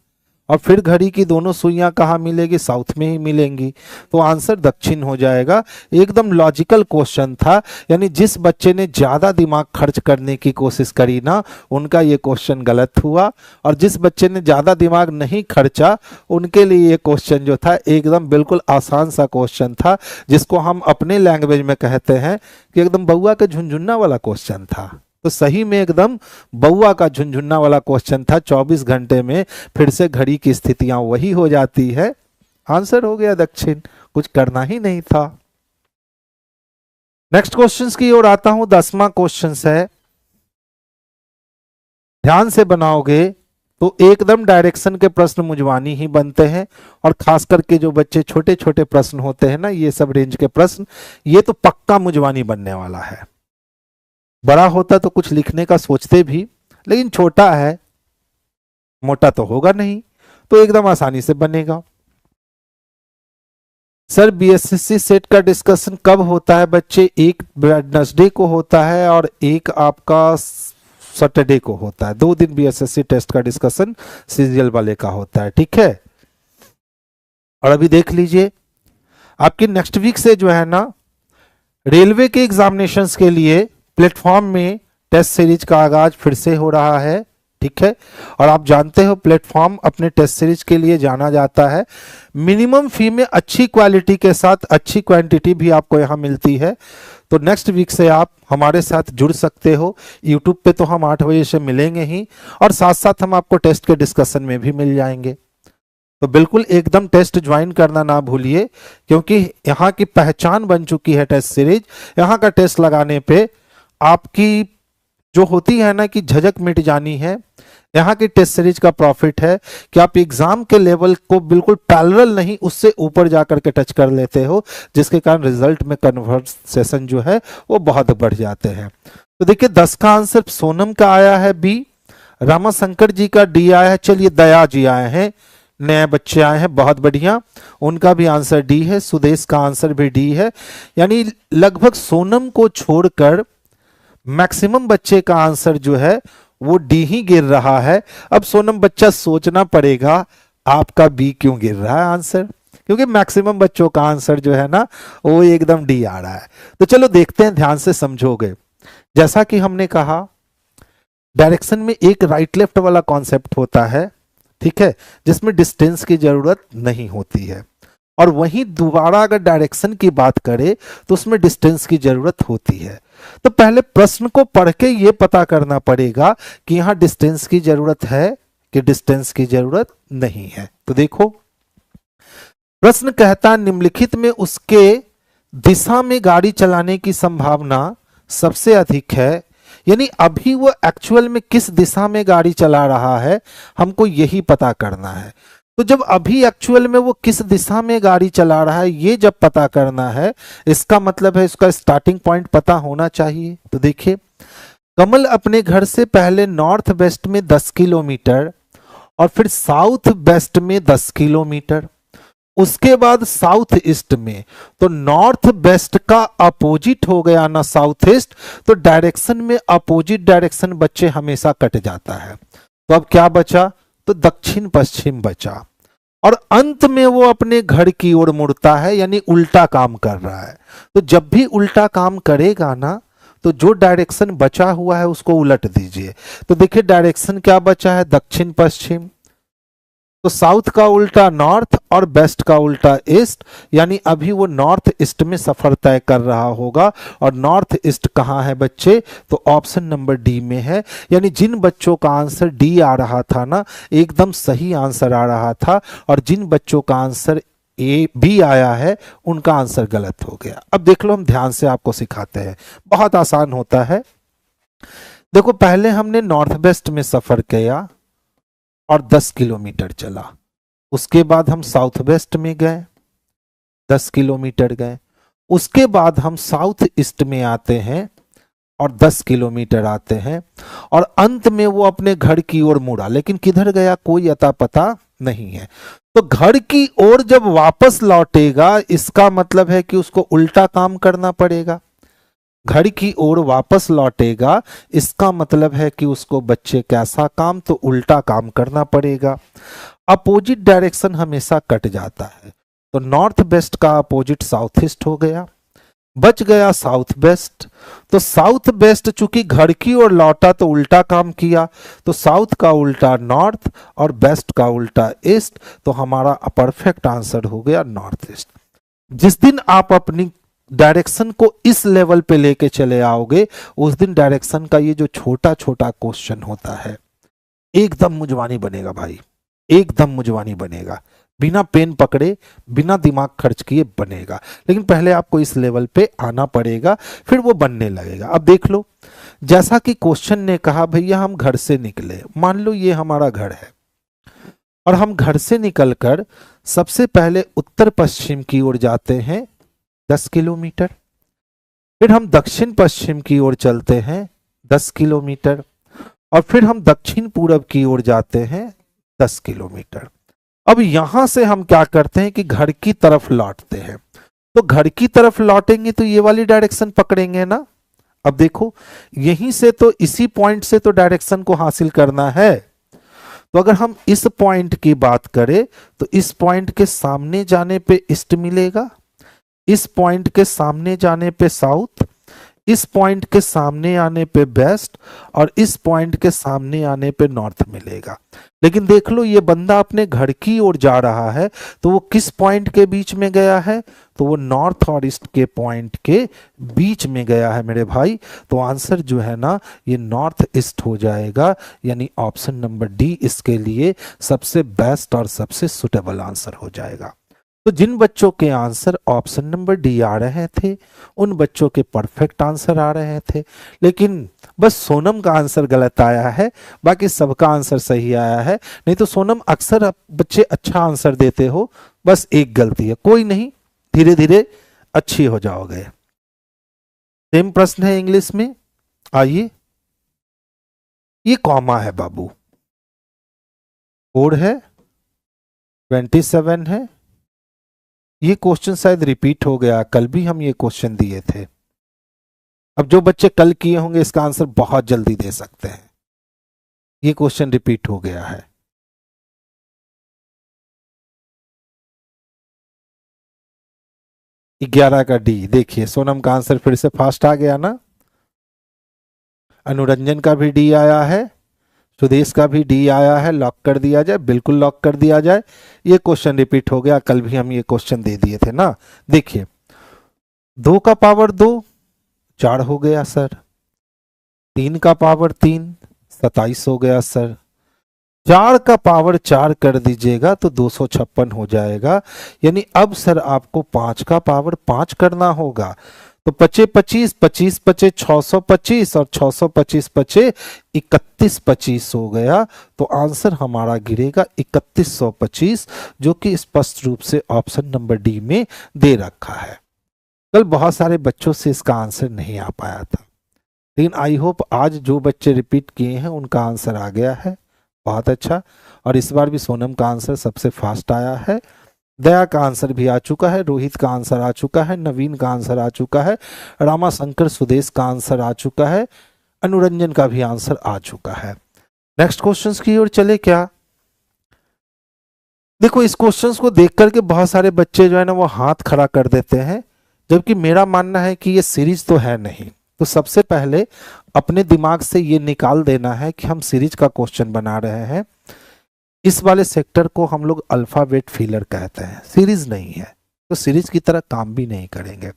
और फिर घड़ी की दोनों सुइयां कहाँ मिलेगी? साउथ में ही मिलेंगी। तो आंसर दक्षिण हो जाएगा। एकदम लॉजिकल क्वेश्चन था, यानी जिस बच्चे ने ज्यादा दिमाग खर्च करने की कोशिश करी ना, उनका ये क्वेश्चन गलत हुआ, और जिस बच्चे ने ज्यादा दिमाग नहीं खर्चा उनके लिए ये क्वेश्चन जो था एकदम बिल्कुल आसान सा क्वेश्चन था, जिसको हम अपने लैंग्वेज में कहते हैं कि एकदम बउआ का झुनझुन्ना वाला क्वेश्चन था। तो सही में एकदम बउआ का झुनझुन्ना वाला क्वेश्चन था। 24 घंटे में फिर से घड़ी की स्थितियां वही हो जाती है। आंसर हो गया दक्षिण, कुछ करना ही नहीं था। नेक्स्ट क्वेश्चंस की ओर आता हूं। 10वां क्वेश्चन है, ध्यान से बनाओगे तो एकदम डायरेक्शन के प्रश्न मुझवानी ही बनते हैं, और खास करके जो बच्चे छोटे छोटे प्रश्न होते हैं ना, ये सब रेंज के प्रश्न, ये तो पक्का मुझवानी बनने वाला है। बड़ा होता तो कुछ लिखने का सोचते भी, लेकिन छोटा है, मोटा तो होगा नहीं, तो एकदम आसानी से बनेगा। सर बीएसएससी सेट का डिस्कशन कब होता है बच्चे? एक वेडनेसडे को होता है और एक आपका सैटरडे को होता है। 2 दिन बीएसएससी टेस्ट का डिस्कशन सीरियल वाले का होता है, ठीक है। और अभी देख लीजिए, आपकी नेक्स्ट वीक से जो है ना, रेलवे के एग्जामिनेशंस के लिए प्लेटफॉर्म में टेस्ट सीरीज का आगाज फिर से हो रहा है, ठीक है। और आप जानते हो प्लेटफॉर्म अपने टेस्ट सीरीज के लिए जाना जाता है। मिनिमम फी में अच्छी क्वालिटी के साथ अच्छी क्वांटिटी भी आपको यहां मिलती है। तो नेक्स्ट वीक से आप हमारे साथ जुड़ सकते हो। यूट्यूब पे तो हम 8 बजे से मिलेंगे ही, और साथ साथ हम आपको टेस्ट के डिस्कशन में भी मिल जाएंगे। तो बिल्कुल एकदम टेस्ट ज्वाइन करना ना भूलिए, क्योंकि यहाँ की पहचान बन चुकी है टेस्ट सीरीज। यहाँ का टेस्ट लगाने पे आपकी जो होती है ना कि झिझक मिट जानी है। यहाँ की टेस्ट सीरीज का प्रॉफिट है कि आप एग्जाम के लेवल को बिल्कुल पैरेलल नहीं, उससे ऊपर जाकर के टच कर लेते हो, जिसके कारण रिजल्ट में कन्वर्सेशन जो है वो बहुत बढ़ जाते हैं। तो देखिए 10 का आंसर सोनम का आया है बी, रामाशंकर जी का डी आया है। चलिए दया जी आए हैं, नए बच्चे आए हैं, बहुत बढ़िया, उनका भी आंसर डी है। सुदेश का आंसर भी डी है। यानी लगभग सोनम को छोड़कर मैक्सिमम बच्चे का आंसर जो है वो डी ही गिर रहा है। अब सोनम बच्चा सोचना पड़ेगा आपका बी क्यों गिर रहा है आंसर, क्योंकि मैक्सिमम बच्चों का आंसर जो है ना वो एकदम डी आ रहा है। तो चलो देखते हैं, ध्यान से समझोगे। जैसा कि हमने कहा डायरेक्शन में एक राइट लेफ्ट वाला कॉन्सेप्ट होता है, ठीक है, जिसमें डिस्टेंस की जरूरत नहीं होती है, और वहीं दोबारा अगर डायरेक्शन की बात करें तो उसमें डिस्टेंस की जरूरत होती है। तो पहले प्रश्न को पढ़ के ये पता करना पड़ेगा कि यहां डिस्टेंस की जरूरत है कि डिस्टेंस की जरूरत नहीं है। तो देखो प्रश्न कहता निम्नलिखित में उसके दिशा में गाड़ी चलाने की संभावना सबसे अधिक है, यानी अभी वो एक्चुअल में किस दिशा में गाड़ी चला रहा है हमको यही पता करना है। तो जब अभी एक्चुअल में वो किस दिशा में गाड़ी चला रहा है ये जब पता करना है, इसका मतलब है इसका स्टार्टिंग पॉइंट पता होना चाहिए। तो देखिए कमल अपने घर से पहले नॉर्थ वेस्ट में 10 किलोमीटर और फिर साउथ वेस्ट में 10 किलोमीटर, उसके बाद साउथ ईस्ट में, तो नॉर्थ वेस्ट का अपोजिट हो गया ना साउथ ईस्ट, तो डायरेक्शन में अपोजिट डायरेक्शन बच्चे हमेशा कट जाता है। तो अब क्या बचा, तो दक्षिण पश्चिम बचा, और अंत में वो अपने घर की ओर मुड़ता है, यानी उल्टा काम कर रहा है। तो जब भी उल्टा काम करेगा ना तो जो डायरेक्शन बचा हुआ है उसको उलट दीजिए। तो देखिए डायरेक्शन क्या बचा है, दक्षिण पश्चिम, तो साउथ का उल्टा नॉर्थ और वेस्ट का उल्टा ईस्ट, यानी अभी वो नॉर्थ ईस्ट में सफर तय कर रहा होगा। और नॉर्थ ईस्ट कहाँ है बच्चे, तो ऑप्शन नंबर डी में है। यानी जिन बच्चों का आंसर डी आ रहा था ना एकदम सही आंसर आ रहा था, और जिन बच्चों का आंसर ए बी आया है उनका आंसर गलत हो गया। अब देख लो हम ध्यान से आपको सिखाते हैं, बहुत आसान होता है। देखो पहले हमने नॉर्थ वेस्ट में सफर किया और 10 किलोमीटर चला, उसके बाद हम साउथ वेस्ट में गए 10 किलोमीटर गए, उसके बाद हम साउथ ईस्ट में आते हैं और 10 किलोमीटर आते हैं, और अंत में वो अपने घर की ओर मुड़ा, लेकिन किधर गया कोई अता पता नहीं है। तो घर की ओर जब वापस लौटेगा इसका मतलब है कि उसको उल्टा काम करना पड़ेगा। घर की ओर वापस लौटेगा इसका मतलब है कि उसको बच्चे कैसा काम, तो उल्टा काम करना पड़ेगा। अपोजिट डायरेक्शन हमेशा कट जाता है, तो नॉर्थ वेस्ट का अपोजिट साउथ ईस्ट हो गया, बच गया साउथ वेस्ट। तो साउथ वेस्ट चूंकि घर की ओर लौटा तो उल्टा काम किया, तो साउथ का उल्टा नॉर्थ और वेस्ट का उल्टा ईस्ट, तो हमारा परफेक्ट आंसर हो गया नॉर्थ ईस्ट। जिस दिन आप अपनी डायरेक्शन को इस लेवल पे लेके चले आओगे उस दिन डायरेक्शन का ये जो छोटा छोटा क्वेश्चन होता है एकदम मुजवानी बनेगा भाई, एकदम मुजवानी बनेगा, बिना पेन पकड़े बिना दिमाग खर्च किए बनेगा। लेकिन पहले आपको इस लेवल पे आना पड़ेगा फिर वो बनने लगेगा। अब देख लो जैसा कि क्वेश्चन ने कहा भैया हम घर से निकले, मान लो ये हमारा घर है और हम घर से निकलकर सबसे पहले उत्तर पश्चिम की ओर जाते हैं 10 किलोमीटर, फिर हम दक्षिण पश्चिम की ओर चलते हैं 10 किलोमीटर, और फिर हम दक्षिण पूरब की ओर जाते हैं 10 किलोमीटर। अब यहां से हम क्या करते हैं कि घर की तरफ लौटते हैं। तो घर की तरफ लौटेंगे तो ये वाली डायरेक्शन पकड़ेंगे ना। अब देखो यहीं से तो इसी पॉइंट से तो डायरेक्शन को हासिल करना है, तो अगर हम इस पॉइंट की बात करें तो इस पॉइंट के सामने जाने पे ईस्ट मिलेगा, इस पॉइंट के सामने जाने पे साउथ, इस पॉइंट के सामने आने पे वेस्ट, और इस पॉइंट के सामने आने पे नॉर्थ मिलेगा। लेकिन देख लो ये बंदा अपने घर की ओर जा रहा है तो वो किस पॉइंट के बीच में गया है, तो वो नॉर्थ और ईस्ट के पॉइंट के बीच में गया है मेरे भाई। तो आंसर जो है ना ये नॉर्थ ईस्ट हो जाएगा, यानी ऑप्शन नंबर डी इसके लिए सबसे बेस्ट और सबसे सुटेबल आंसर हो जाएगा। तो जिन बच्चों के आंसर ऑप्शन नंबर डी आ रहे थे उन बच्चों के परफेक्ट आंसर आ रहे थे, लेकिन बस सोनम का आंसर गलत आया है, बाकी सबका आंसर सही आया है। नहीं तो सोनम अक्सर बच्चे अच्छा आंसर देते हो, बस एक गलती है, कोई नहीं धीरे धीरे अच्छी हो जाओगे। सेम प्रश्न है इंग्लिश में, आइए। ये कॉमा है बाबू, कोड है 27 है। ये क्वेश्चन शायद रिपीट हो गया, कल भी हम ये क्वेश्चन दिए थे। अब जो बच्चे कल किए होंगे इसका आंसर बहुत जल्दी दे सकते हैं। ये क्वेश्चन रिपीट हो गया है। ग्यारह का डी, देखिए सोनम का आंसर फिर से फास्ट आ गया ना। अनुरंजन का भी डी आया है, सुदेश का भी डी आया है। लॉक कर दिया जाए, बिल्कुल लॉक कर दिया जाए। ये क्वेश्चन रिपीट हो गया, कल भी हम ये क्वेश्चन दे दिए थे ना। देखिए 2 का पावर 2 4 हो गया सर, 3 का पावर 3 27 हो गया सर, 4 का पावर 4 कर दीजिएगा तो 256 हो जाएगा। यानी अब सर आपको 5 का पावर 5 करना होगा। तो 25 25 25 पचे 625 और 625 पचे 3125 हो गया। तो आंसर हमारा गिरेगा 3125, जो कि स्पष्ट रूप से ऑप्शन नंबर डी में दे रखा है। कल बहुत सारे बच्चों से इसका आंसर नहीं आ पाया था, लेकिन आई होप आज जो बच्चे रिपीट किए हैं उनका आंसर आ गया है। बहुत अच्छा। और इस बार भी सोनम का आंसर सबसे फास्ट आया है, दया का आंसर भी आ चुका है, रोहित का आंसर आ चुका है, नवीन का आंसर आ चुका है, रामाशंकर सुदेश का आंसर आ चुका है, अनुरंजन का भी आंसर आ चुका है। नेक्स्ट क्वेश्चंस की ओर चले क्या? देखो इस क्वेश्चंस को देख करके बहुत सारे बच्चे जो है ना वो हाथ खड़ा कर देते हैं, जबकि मेरा मानना है कि ये सीरीज तो है नहीं। तो सबसे पहले अपने दिमाग से ये निकाल देना है कि हम सीरीज का क्वेश्चन बना रहे हैं। इस वाले सेक्टर को हम लोग अल्फाबेट फिलर कहते हैं, सीरीज नहीं है, तो सीरीज की तरह काम भी नहीं करेंगे।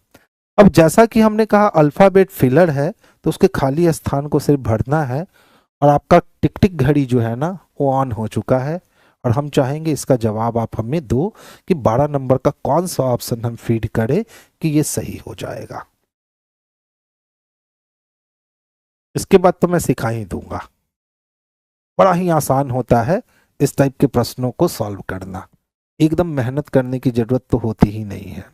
अब जैसा कि हमने कहा अल्फाबेट फिलर है, तो उसके खाली स्थान को सिर्फ भरना है। और आपका टिक टिक घड़ी जो है ना वो ऑन हो चुका है, और हम चाहेंगे इसका जवाब आप हमें दो कि 12 नंबर का कौन सा ऑप्शन हम फीड करें कि ये सही हो जाएगा। इसके बाद तो मैं सिखा ही दूंगा, बड़ा ही आसान होता है इस टाइप के प्रश्नों को सॉल्व करना, एकदम मेहनत करने की जरूरत तो होती ही नहीं है।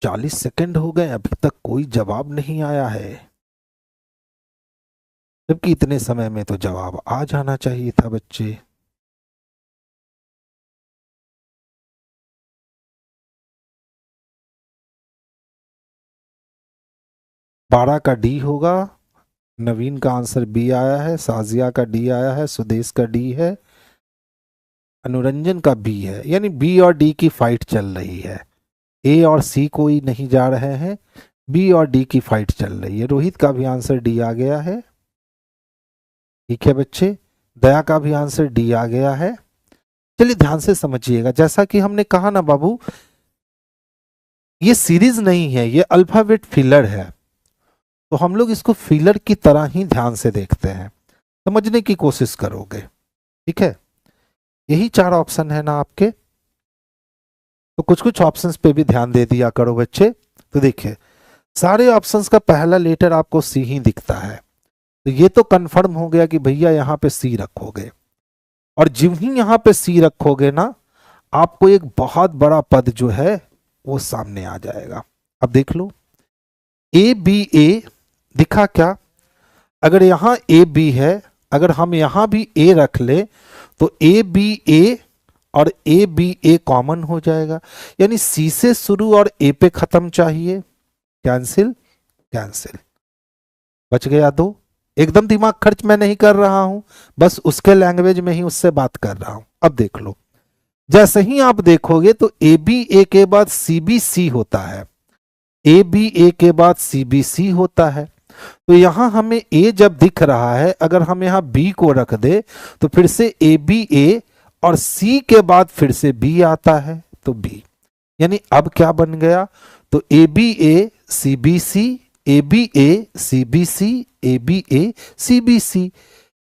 40 सेकंड हो गए, अभी तक कोई जवाब नहीं आया है, जबकि इतने समय में तो जवाब आ जाना चाहिए था बच्चे। बारह का डी होगा, नवीन का आंसर बी आया है, साजिया का डी आया है, सुदेश का डी है, अनुरंजन का बी है। यानी बी और डी की फाइट चल रही है, ए और सी कोई नहीं जा रहे हैं, बी और डी की फाइट चल रही है। रोहित का भी आंसर डी आ गया है, ठीक है बच्चे। दया का भी आंसर डी आ गया है। चलिए ध्यान से समझिएगा, जैसा कि हमने कहा ना बाबू, ये सीरीज नहीं है, ये अल्फाबेट फिलर है, तो हम लोग इसको फिलर की तरह ही ध्यान से देखते हैं, समझने की कोशिश करोगे, ठीक है। यही 4 ऑप्शन है ना आपके, तो कुछ कुछ ऑप्शंस पे भी ध्यान दे दिया करो बच्चे। तो देखिए सारे ऑप्शंस का पहला लेटर आपको सी ही दिखता है, तो ये तो कंफर्म हो गया कि भैया यहाँ पे सी रखोगे, और जिव ही यहाँ पे सी रखोगे ना, आपको एक बहुत बड़ा पद जो है वो सामने आ जाएगा। अब देख लो ए बी ए दिखा क्या? अगर यहां ए बी है, अगर हम यहां भी ए रख ले तो ए बी ए और ए बी ए कॉमन हो जाएगा, यानी सी से शुरू और ए पे खत्म चाहिए। कैंसिल कैंसिल, बच गया 2। एकदम दिमाग खर्च मैं नहीं कर रहा हूं, बस उसके लैंग्वेज में ही उससे बात कर रहा हूं। अब देख लो, जैसे ही आप देखोगे तो ए बी ए के बाद सी बी सी होता है, ए बी ए के बाद सी बी सी होता है। तो यहां हमें ए जब दिख रहा है, अगर हम यहां बी को रख दे तो फिर से ए बी ए और सी के बाद फिर से बी आता है, तो बी। यानी अब क्या बन गया? तो A B A C B C, A B A C B C, A B A C B C,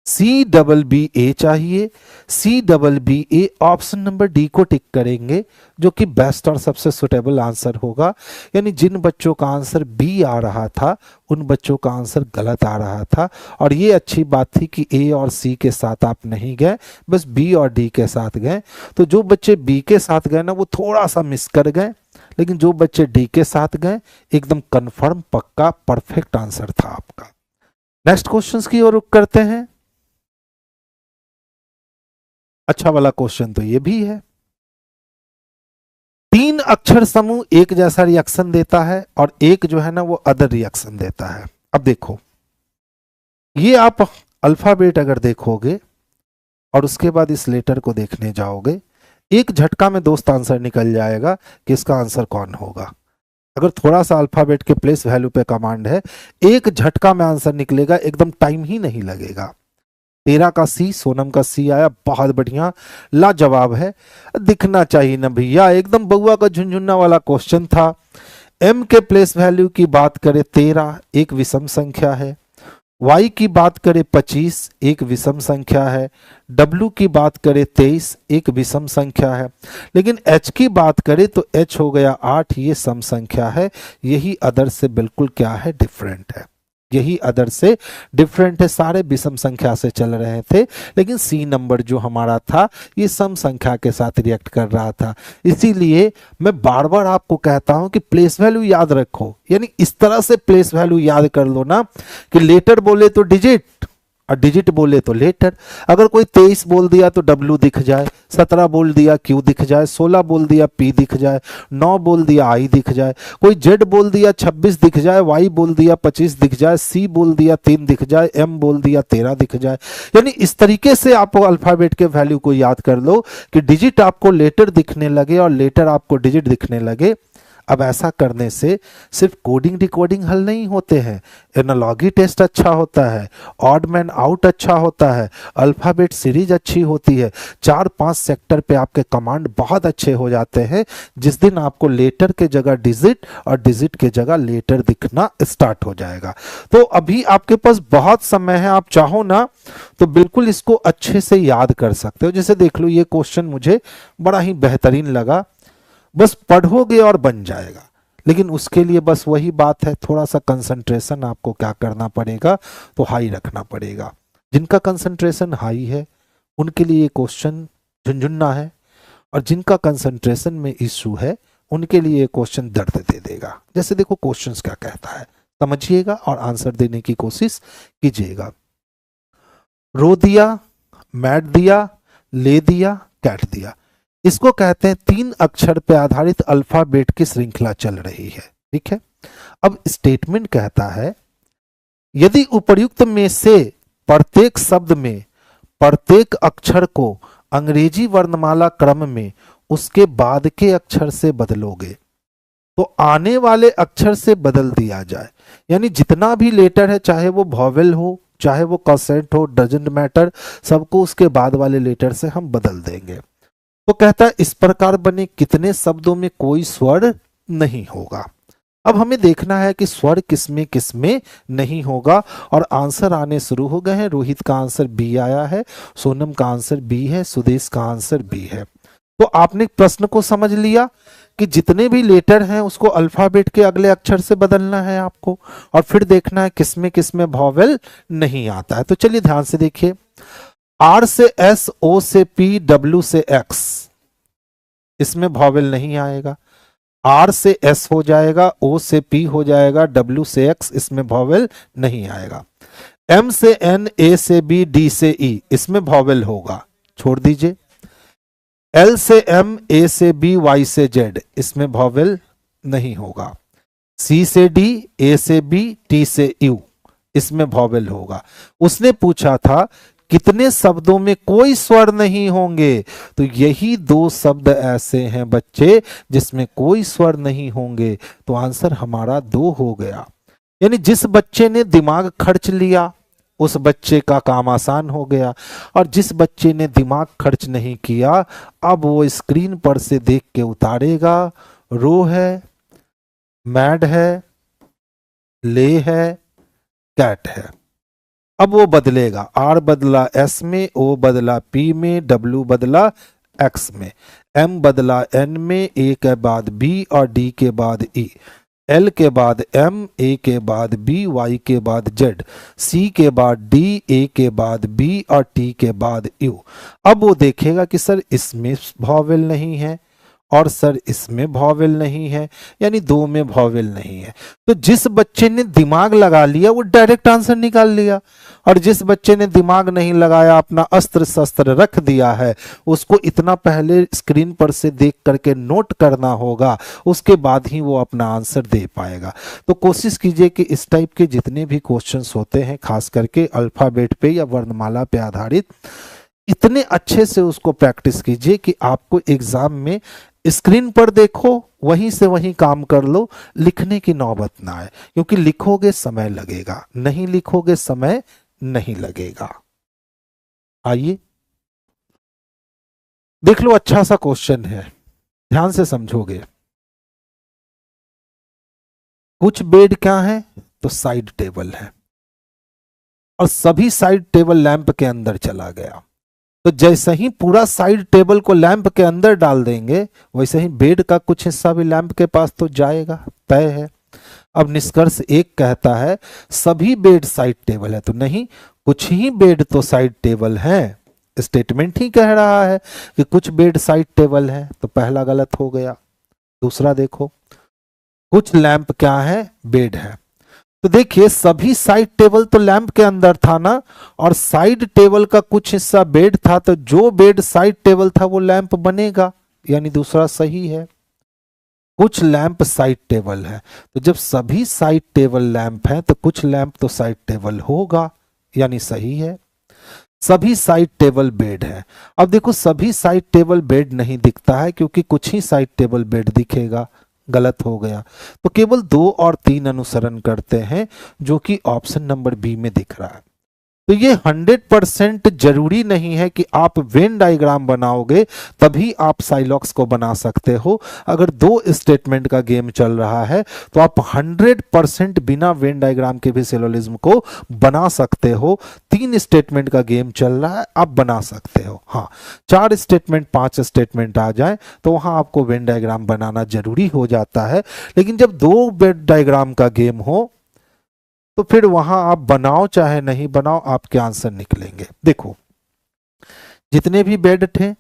C double B A चाहिए, C double B A. Option number D को टिक करेंगे, जो कि बेस्ट और सबसे suitable answer होगा। यानी जिन बच्चों का आंसर बी आ रहा था उन बच्चों का आंसर गलत आ रहा था, और ये अच्छी बात थी कि ए और सी के साथ आप नहीं गए, बस बी और डी के साथ गए। तो जो बच्चे बी के साथ गए ना वो थोड़ा सा मिस कर गए, लेकिन जो बच्चे डी के साथ गए एकदम कंफर्म पक्का परफेक्ट आंसर था आपका। नेक्स्ट क्वेश्चंस की ओर रुख करते हैं। अच्छा वाला क्वेश्चन तो ये भी है, 3 अक्षर समूह एक जैसा रिएक्शन देता है और एक जो है ना वो अदर रिएक्शन देता है। अब देखो ये आप अल्फ़ाबेट अगर देखोगे और उसके बाद इस लेटर को देखने जाओगे, एक झटका में दोस्त आंसर निकल जाएगा कि इसका आंसर कौन होगा। अगर थोड़ा सा अल्फ़ाबेट के प्लेस वैल्यू पे कमांड है, एक झटका में आंसर निकलेगा, एकदम टाइम ही नहीं लगेगा। 13 का सी, सोनम का सी आया, बहुत बढ़िया, लाजवाब है। दिखना चाहिए ना भैया, एकदम बउआ का झुनझुना वाला क्वेश्चन था। एम के प्लेस वैल्यू की बात करें 13, एक विषम संख्या है। y की बात करें 25, एक विषम संख्या है। w की बात करें 23, एक विषम संख्या है। लेकिन h की बात करें तो h हो गया 8, ये सम संख्या है। यही अदर से बिल्कुल क्या है, डिफरेंट है। यही अदर से डिफरेंट है, सारे विषम संख्या से चल रहे थे, लेकिन सी नंबर जो हमारा था ये सम संख्या के साथ रिएक्ट कर रहा था। इसीलिए मैं बार बार आपको कहता हूं कि प्लेस वैल्यू याद रखो, यानी इस तरह से प्लेस वैल्यू याद कर लो ना कि लेटर बोले तो डिजिट और डिजिट बोले तो लेटर। अगर कोई 23 बोल दिया तो W दिख जाए, 17 बोल दिया Q दिख जाए, 16 बोल दिया P दिख जाए, 9 बोल दिया I दिख जाए, कोई Z बोल दिया 26 दिख जाए, Y बोल दिया 25 दिख जाए, C बोल दिया 3 दिख जाए, M बोल दिया 13 दिख जाए। यानी इस तरीके से आप अल्फाबेट के वैल्यू को याद कर लो कि डिजिट आपको लेटर दिखने लगे और लेटर आपको डिजिट दिखने लगे। अब ऐसा करने से सिर्फ कोडिंग डिकोडिंग हल नहीं होते हैं, एनालॉगी टेस्ट अच्छा होता है, ऑड मैन आउट अच्छा होता है, अल्फ़ाबेट सीरीज अच्छी होती है, 4-5 सेक्टर पे आपके कमांड बहुत अच्छे हो जाते हैं जिस दिन आपको लेटर के जगह डिजिट और डिजिट के जगह लेटर दिखना स्टार्ट हो जाएगा। तो अभी आपके पास बहुत समय है, आप चाहो ना तो बिल्कुल इसको अच्छे से याद कर सकते हो। जैसे देख लो, ये क्वेश्चन मुझे बड़ा ही बेहतरीन लगा, बस पढ़ोगे और बन जाएगा। लेकिन उसके लिए बस वही बात है, थोड़ा सा कंसंट्रेशन आपको क्या करना पड़ेगा, तो हाई रखना पड़ेगा। जिनका कंसंट्रेशन हाई है उनके लिए ये क्वेश्चन झुनझुना है, और जिनका कंसंट्रेशन में इशू है उनके लिए ये क्वेश्चन दर्द दे देगा। जैसे देखो क्वेश्चंस क्या कहता है, समझिएगा और आंसर देने की कोशिश कीजिएगा। रो दिया, मैट दिया, ले दिया, कैट दिया, इसको कहते हैं 3 अक्षर पे आधारित अल्फाबेट की श्रृंखला चल रही है। ठीक है, अब स्टेटमेंट कहता है यदि उपर्युक्त में से प्रत्येक शब्द में प्रत्येक अक्षर को अंग्रेजी वर्णमाला क्रम में उसके बाद के अक्षर से बदलोगे तो आने वाले अक्षर से बदल दिया जाए। यानी जितना भी लेटर है, चाहे वो वॉवेल हो चाहे वो कंसोनेंट हो, डजंट मैटर, सबको उसके बाद वाले लेटर से हम बदल देंगे। तो कहता है इस प्रकार बने कितने शब्दों में कोई स्वर नहीं होगा। अब हमें देखना है कि स्वर किसमें नहीं होगा, और आंसर आने शुरू हो गए हैं। रोहित का आंसर बी आया है, सोनम का आंसर बी है, सुदेश का आंसर बी है। तो आपने प्रश्न को समझ लिया कि जितने भी लेटर हैं उसको अल्फाबेट के अगले अक्षर से बदलना है आपको, और फिर देखना है किसमें वॉवेल नहीं आता है। तो चलिए ध्यान से देखिए, आर से एस, ओ से पी, डब्ल्यू से एक्स, इसमें वॉवेल नहीं आएगा। आर से एस हो जाएगा, ओ से पी हो जाएगा, डब्ल्यू से एक्स, इसमें वॉवेल नहीं आएगा। एम से एन, ए से बी, डी से ई, इसमें वॉवेल होगा, छोड़ दीजिए। एल से एम, ए से बी, वाई से जेड, इसमें वॉवेल नहीं होगा। सी से डी, ए से बी, टी से यू, इसमें वॉवेल होगा। उसने पूछा था कितने शब्दों में कोई स्वर नहीं होंगे, तो यही 2 शब्द ऐसे हैं बच्चे जिसमें कोई स्वर नहीं होंगे। तो आंसर हमारा 2 हो गया। यानी जिस बच्चे ने दिमाग खर्च लिया उस बच्चे का काम आसान हो गया, और जिस बच्चे ने दिमाग खर्च नहीं किया अब वो स्क्रीन पर से देख के उतारेगा। रो है, मैड है, ले है, कैट है। अब वो बदलेगा, आर बदला एस में, ओ बदला पी में, डब्ल्यू बदला एक्स में, एम बदला एन में, ए के बाद बी और डी के बाद ई, एल के बाद एम, ए के बाद बी, वाई के बाद जेड, सी के बाद डी, ए के बाद बी और टी के बाद यू। अब वो देखेगा कि सर इसमें वॉवेल नहीं है और सर इसमें वॉवेल नहीं है, यानी दो में वॉवेल नहीं है। तो जिस बच्चे ने दिमाग लगा लिया वो डायरेक्ट आंसर निकाल लिया, और जिस बच्चे ने दिमाग नहीं लगाया, अपना अस्त्र शस्त्र रख दिया है, उसको इतना पहले स्क्रीन पर से देख करके नोट करना होगा, उसके बाद ही वो अपना आंसर दे पाएगा। तो कोशिश कीजिए कि इस टाइप के जितने भी क्वेश्चंस होते हैं, खास करके अल्फाबेट पे या वर्णमाला पे आधारित, इतने अच्छे से उसको प्रैक्टिस कीजिए कि आपको एग्जाम में स्क्रीन पर देखो, वहीं से वहीं काम कर लो, लिखने की नौबत ना आए, क्योंकि लिखोगे समय लगेगा, नहीं लिखोगे समय नहीं लगेगा। आइए देख लो, अच्छा सा क्वेश्चन है, ध्यान से समझोगे। कुछ बेड क्या है, तो साइड टेबल है, और सभी साइड टेबल लैंप के अंदर चला गया। तो जैसे ही पूरा साइड टेबल को लैंप के अंदर डाल देंगे, वैसे ही बेड का कुछ हिस्सा भी लैंप के पास तो जाएगा, तय है। अब निष्कर्ष एक कहता है सभी बेड साइड टेबल है, तो नहीं, कुछ ही बेड तो साइड टेबल है। स्टेटमेंट ही कह रहा है कि कुछ बेड साइड टेबल है, तो पहला गलत हो गया। दूसरा देखो, कुछ लैंप क्या है, बेड है। तो देखिए सभी साइड टेबल तो लैंप के अंदर था ना, और साइड टेबल का कुछ हिस्सा बेड था, तो जो बेड साइड टेबल था वो लैंप बनेगा, यानी दूसरा सही है। कुछ लैंप साइड टेबल है, तो जब सभी साइड टेबल लैंप है तो कुछ लैंप तो साइड टेबल होगा, यानी सही है। सभी साइड टेबल बेड है। अब देखो सभी साइड टेबल बेड नहीं दिखता है, क्योंकि कुछ ही साइड टेबल बेड दिखेगा, गलत हो गया। तो केवल 2 और 3 अनुसरण करते हैं, जो कि ऑप्शन नंबर बी में दिख रहा है। तो ये 100% जरूरी नहीं है कि आप वेन डायग्राम बनाओगे तभी आप साइलॉक्स को बना सकते हो। अगर 2 स्टेटमेंट का गेम चल रहा है तो आप 100% बिना वेन डायग्राम के भी सिलोजिज्म को बना सकते हो। 3 स्टेटमेंट का गेम चल रहा है, आप बना सकते हो। हाँ, 4 स्टेटमेंट 5 स्टेटमेंट आ जाए तो वहां आपको वेन डायग्राम बनाना जरूरी हो जाता है। लेकिन जब 2 वेन डायग्राम का गेम हो तो फिर वहां आप बनाओ चाहे नहीं बनाओ, आपके आंसर निकलेंगे। देखो जितने भी बेड थे,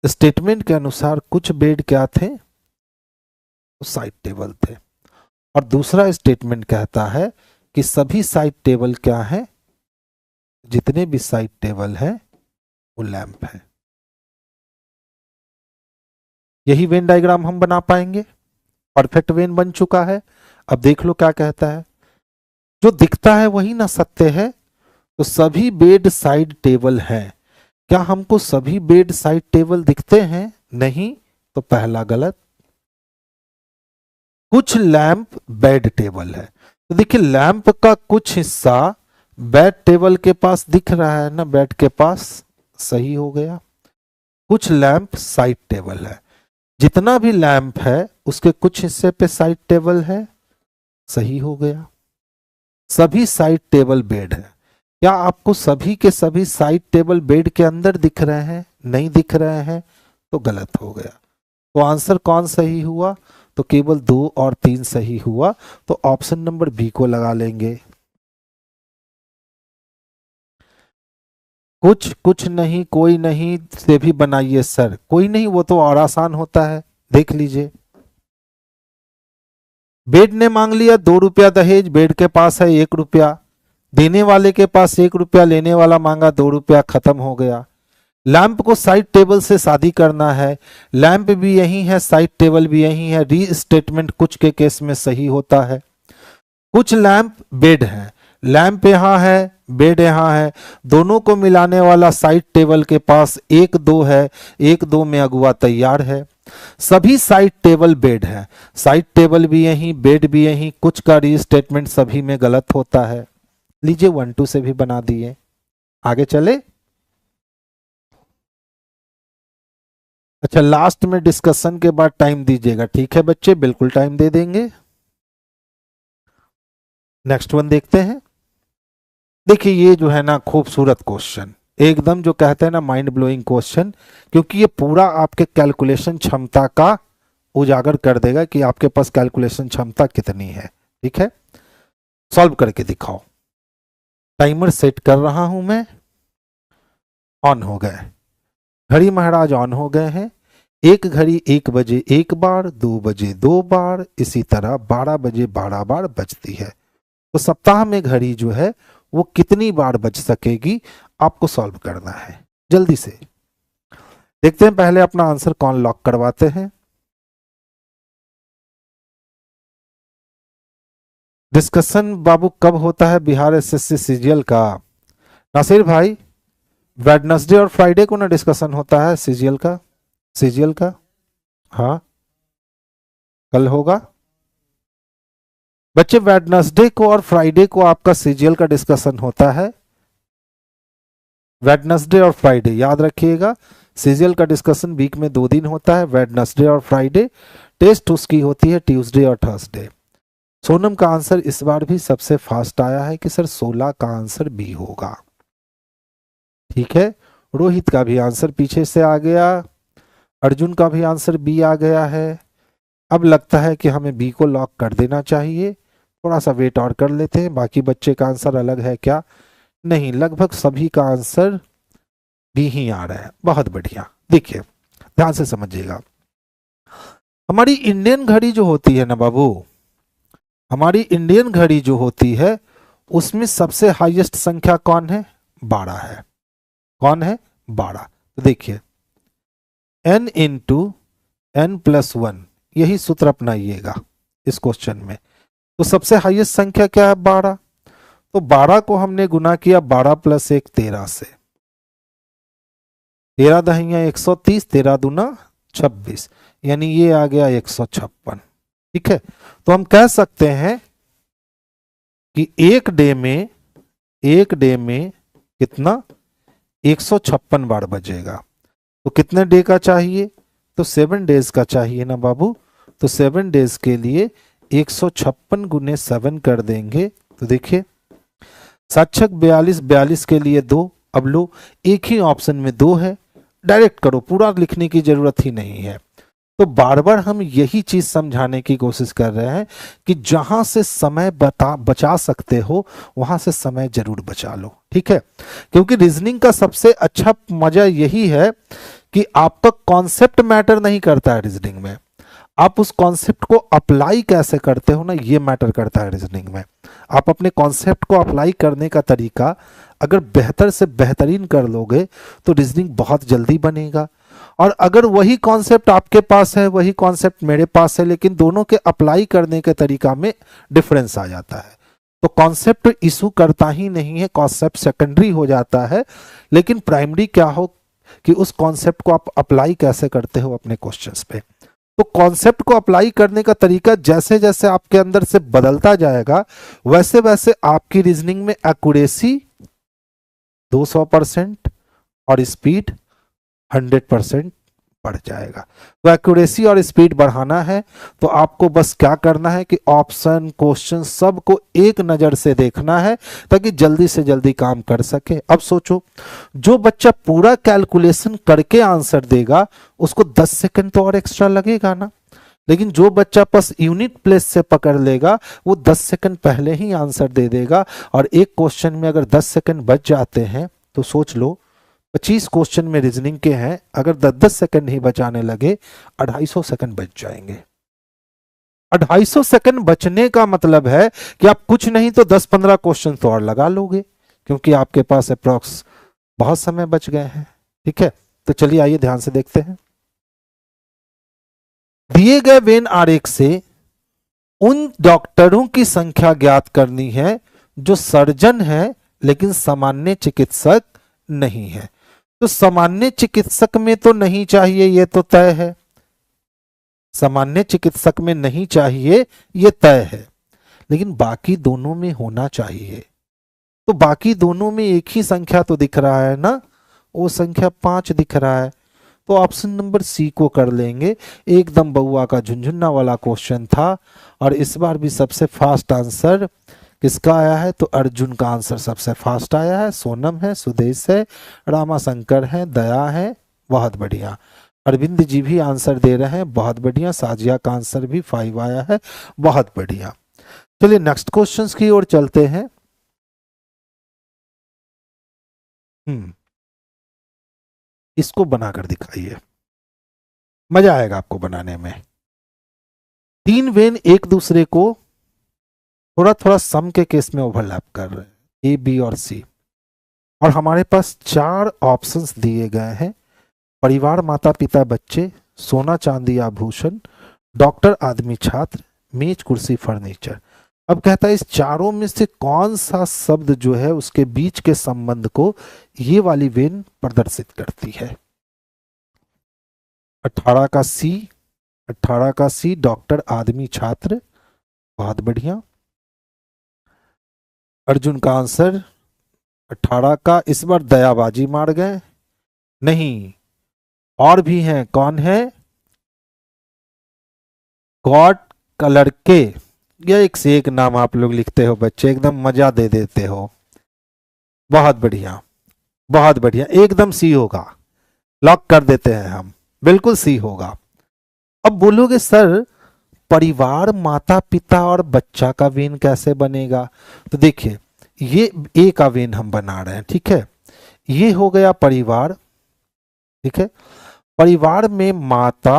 स्टेटमेंट के अनुसार कुछ बेड क्या थे, तो साइड टेबल थे। और दूसरा स्टेटमेंट कहता है कि सभी साइड टेबल क्या है, जितने भी साइड टेबल है वो लैंप है। यही वेन डायग्राम हम बना पाएंगे, परफेक्ट वेन बन चुका है। अब देख लो क्या कहता है, जो दिखता है वही ना सत्य है। तो सभी बेड साइड टेबल है, क्या हमको सभी बेड साइड टेबल दिखते हैं, नहीं, तो पहला गलत। कुछ लैंप बेड टेबल है, तो देखिए लैंप का कुछ हिस्सा बेड टेबल के पास दिख रहा है ना, बेड के पास, सही हो गया। कुछ लैंप साइड टेबल है, जितना भी लैंप है उसके कुछ हिस्से पे साइड टेबल है, सही हो गया। सभी साइड टेबल बेड है, क्या आपको सभी के सभी साइड टेबल बेड के अंदर दिख रहे हैं, नहीं दिख रहे हैं, तो गलत हो गया। तो आंसर कौन सही हुआ, तो केवल 2 और 3 सही हुआ। तो ऑप्शन नंबर बी को लगा लेंगे। कुछ कुछ नहीं कोई नहीं से भी बनाइए सर, कोई नहीं वो तो और आसान होता है, देख लीजिए। बेड ने मांग लिया 2 रुपया दहेज, बेड के पास है 1 रुपया, देने वाले के पास 1 रुपया, लेने वाला मांगा 2 रुपया, खत्म हो गया। लैंप को साइड टेबल से शादी करना है, लैंप भी यही है, साइड टेबल भी यही है, री स्टेटमेंट कुछ के केस में सही होता है। कुछ लैंप बेड है, लैंप यहां है, बेड यहां है, दोनों को मिलाने वाला साइड टेबल के पास 1 2 है, 1 2 में अगुआ तैयार है। सभी साइड टेबल बेड है, साइड टेबल भी यही, बेड भी यही, कुछ का री स्टेटमेंट सभी में गलत होता है। लीजिए 1 2 से भी बना दिए, आगे चले। अच्छा, लास्ट में डिस्कशन के बाद टाइम दीजिएगा, ठीक है बच्चे, बिल्कुल टाइम दे देंगे। नेक्स्ट वन देखते हैं। देखिए ये जो है ना खूबसूरत क्वेश्चन, एकदम जो कहते हैं ना माइंड ब्लोइंग क्वेश्चन, क्योंकि ये पूरा आपके कैलकुलेशन क्षमता का उजागर कर देगा कि आपके पास कैलकुलेशन क्षमता कितनी है। ठीक है, सॉल्व करके दिखाओ। टाइमर सेट कर रहा हूं मैं, ऑन हो गए, घड़ी महाराज ऑन हो गए हैं। एक घड़ी 1 बजे एक बार, 2 बजे 2 बार, इसी तरह 12 बजे 12 बार बजती है। तो सप्ताह में घड़ी जो है वो कितनी बार बज सकेगी, आपको सॉल्व करना है। जल्दी से देखते हैं, पहले अपना आंसर कौन लॉक करवाते हैं। डिस्कशन बाबू कब होता है बिहार एसएससी सीजीएल का? नासिर भाई, वेडनेसडे और फ्राइडे को ना डिस्कशन होता है सीजीएल का। हाँ, कल होगा बच्चे। वेडनेसडे को और फ्राइडे को आपका सीजीएल का डिस्कशन होता है। वेडनेसडे और फ्राइडे याद रखिएगा। सीजीएल का डिस्कशन वीक में 2 दिन होता है, वेडनेसडे और फ्राइडे। टेस्ट उसकी होती है ट्यूसडे और थर्सडे। सोनम का आंसर इस बार भी सबसे फास्ट आया है कि सर 16 का आंसर बी होगा। ठीक है, रोहित का भी आंसर पीछे से आ गया, अर्जुन का भी आंसर बी आ गया है। अब लगता है कि हमें बी को लॉक कर देना चाहिए। थोड़ा सा वेट और कर लेते हैं, बाकी बच्चे का आंसर अलग है क्या? नहीं, लगभग सभी का आंसर बी ही आ रहा है। बहुत बढ़िया। देखिए ध्यान से समझिएगा, हमारी इंडियन घड़ी जो होती है ना बाबू, हमारी इंडियन घड़ी जो होती है उसमें सबसे हाईएस्ट संख्या कौन है? 12 है। कौन है? 12। तो देखिए n इंटू n+1, यही सूत्र अपनाइएगा इस क्वेश्चन में। तो सबसे हाईएस्ट संख्या क्या है? 12। तो 12 को हमने गुना किया 12 + 1 13 से। 13 दहिया 130, 13 दूना 26, यानी ये आ गया 156। ठीक है, तो हम कह सकते हैं कि एक डे में कितना? 156 बार बजेगा। तो कितने डे का चाहिए? तो 7 डेज का चाहिए ना बाबू। तो 7 डेज के लिए 156 गुने 7 कर देंगे। तो देखिए 7×6 42, 42 के लिए 2। अब लो, एक ही ऑप्शन में 2 है, डायरेक्ट करो, पूरा लिखने की जरूरत ही नहीं है। तो बार बार हम यही चीज समझाने की कोशिश कर रहे हैं कि जहां से समय बचा सकते हो वहां से समय जरूर बचा लो। ठीक है, क्योंकि रीजनिंग का सबसे अच्छा मजा यही है कि आपका कॉन्सेप्ट मैटर नहीं करता है रीजनिंग में, आप उस कॉन्सेप्ट को अप्लाई कैसे करते हो ना, ये मैटर करता है रीजनिंग में। आप अपने कॉन्सेप्ट को अप्लाई करने का तरीका अगर बेहतर से बेहतरीन कर लोगे तो रीजनिंग बहुत जल्दी बनेगा। और अगर वही कॉन्सेप्ट आपके पास है, वही कॉन्सेप्ट मेरे पास है, लेकिन दोनों के अप्लाई करने के तरीका में डिफरेंस आ जाता है, तो कॉन्सेप्ट इशू करता ही नहीं है, कॉन्सेप्ट सेकेंडरी हो जाता है। लेकिन प्राइमरी क्या हो कि उस कॉन्सेप्ट को आप अप्लाई कैसे करते हो अपने क्वेश्चंस पे। तो कॉन्सेप्ट को अप्लाई करने का तरीका जैसे जैसे आपके अंदर से बदलता जाएगा, वैसे वैसे आपकी रीजनिंग में एक्यूरेसी 200% और स्पीड 100% बढ़ जाएगा। तो एक्यूरेसी और स्पीड बढ़ाना है तो आपको बस क्या करना है कि ऑप्शन, क्वेश्चन सबको एक नजर से देखना है ताकि जल्दी से जल्दी काम कर सके। अब सोचो, जो बच्चा पूरा कैलकुलेशन करके आंसर देगा उसको 10 सेकंड तो और एक्स्ट्रा लगेगा ना, लेकिन जो बच्चा बस यूनिट प्लेस से पकड़ लेगा वो 10 सेकंड पहले ही आंसर दे देगा। और एक क्वेश्चन में अगर 10 सेकंड बच जाते हैं तो सोच लो 25 क्वेश्चन में रीजनिंग के हैं, अगर 10-10 सेकंड ही बचाने लगे 250 सेकंड बच जाएंगे। 250 सेकंड बचने का मतलब है कि आप कुछ नहीं तो 10-15 क्वेश्चन तो और लगा लोगे, क्योंकि आपके पास अप्रॉक्स बहुत समय बच गए हैं। ठीक है, तो चलिए आइए ध्यान से देखते हैं। दिए गए वेन आरेख से उन डॉक्टरों की संख्या ज्ञात करनी है जो सर्जन है लेकिन सामान्य चिकित्सक नहीं है। तो सामान्य चिकित्सक में तो नहीं चाहिए, ये तो तय है। सामान्य चिकित्सक में नहीं चाहिए, ये तय है, लेकिन बाकी दोनों में होना चाहिए। तो बाकी दोनों में एक ही संख्या तो दिख रहा है ना, वो संख्या 5 दिख रहा है। तो ऑप्शन नंबर सी को कर लेंगे। एकदम बउआ का झुंझुन्ना वाला क्वेश्चन था और इस बार भी सबसे फास्ट आंसर किसका आया है? तो अर्जुन का आंसर सबसे फास्ट आया है। सोनम है, सुदेश है, रामाशंकर है, दया है। बहुत बढ़िया। अरविंद जी भी आंसर दे रहे हैं, बहुत बढ़िया। साजिया का आंसर भी 5 आया है, बहुत बढ़िया। चलिए नेक्स्ट क्वेश्चंस की ओर चलते हैं। इसको बनाकर दिखाइए। मजा आएगा आपको बनाने में। 3 वेन एक दूसरे को थोड़ा थोड़ा सम के केस में ओवरलैप कर रहे हैं, ए बी और सी, और हमारे पास 4 ऑप्शंस दिए गए हैं, परिवार, माता पिता बच्चे, सोना चांदी आभूषण, डॉक्टर आदमी छात्र, मेज कुर्सी फर्नीचर। अब कहता है इस चारों में से कौन सा शब्द जो है उसके बीच के संबंध को ये वाली वेन प्रदर्शित करती है। 18 का सी, 18 का सी, डॉक्टर आदमी छात्र, बहुत बढ़िया। अर्जुन का आंसर 18 का। इस बार दयाबाजी मार गए, नहीं और भी हैं, कौन है, गॉड कलर के। यह एक से एक नाम आप लोग लिखते हो बच्चे, एकदम मजा दे देते हो, बहुत बढ़िया बहुत बढ़िया, एकदम सी होगा, लॉक कर देते हैं हम, बिल्कुल सी होगा। अब बोलोगे सर परिवार, माता पिता और बच्चा का वेन कैसे बनेगा, तो देखिए ये ए का वेन हम बना रहे हैं, ठीक है, ये हो गया परिवार, ठीक है, परिवार में माता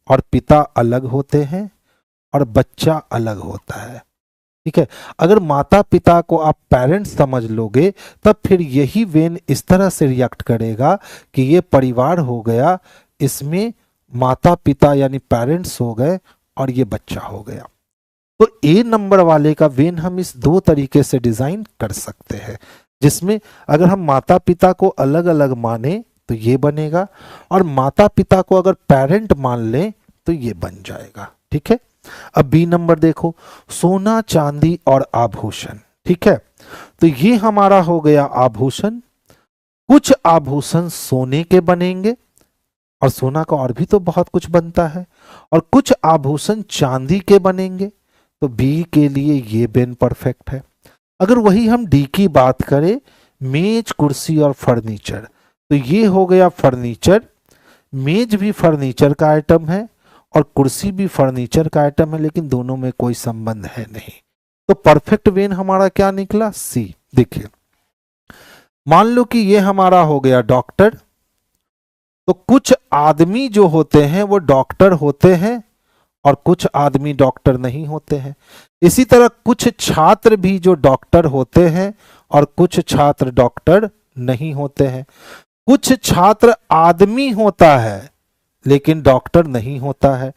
और पिता अलग होते हैं और बच्चा अलग होता है, ठीक है। अगर माता पिता को आप पेरेंट्स समझ लोगे तब फिर यही वेन इस तरह से रिएक्ट करेगा कि ये परिवार हो गया, इसमें माता पिता यानी पेरेंट्स हो गए और ये बच्चा हो गया। तो ए नंबर वाले का वेन हम इस 2 तरीके से डिजाइन कर सकते हैं, जिसमें अगर हम माता पिता को अलग अलग माने तो ये बनेगा, और माता पिता को अगर पेरेंट मान लें तो ये बन जाएगा, ठीक है। अब बी नंबर देखो, सोना चांदी और आभूषण, ठीक है, तो ये हमारा हो गया आभूषण। कुछ आभूषण सोने के बनेंगे, और सोना का और भी तो बहुत कुछ बनता है, और कुछ आभूषण चांदी के बनेंगे, तो बी के लिए ये बेन परफेक्ट है। अगर वही हम डी की बात करें, मेज कुर्सी और फर्नीचर, तो ये हो गया फर्नीचर, मेज भी फर्नीचर का आइटम है और कुर्सी भी फर्नीचर का आइटम है, लेकिन दोनों में कोई संबंध है नहीं, तो परफेक्ट वेन हमारा क्या निकला, सी। देखिए मान लो कि ये हमारा हो गया डॉक्टर, तो कुछ आदमी जो होते हैं वो डॉक्टर होते हैं और कुछ आदमी डॉक्टर नहीं होते हैं। इसी तरह कुछ छात्र भी जो डॉक्टर होते हैं और कुछ छात्र डॉक्टर नहीं होते हैं। कुछ छात्र आदमी होता है लेकिन डॉक्टर नहीं होता है,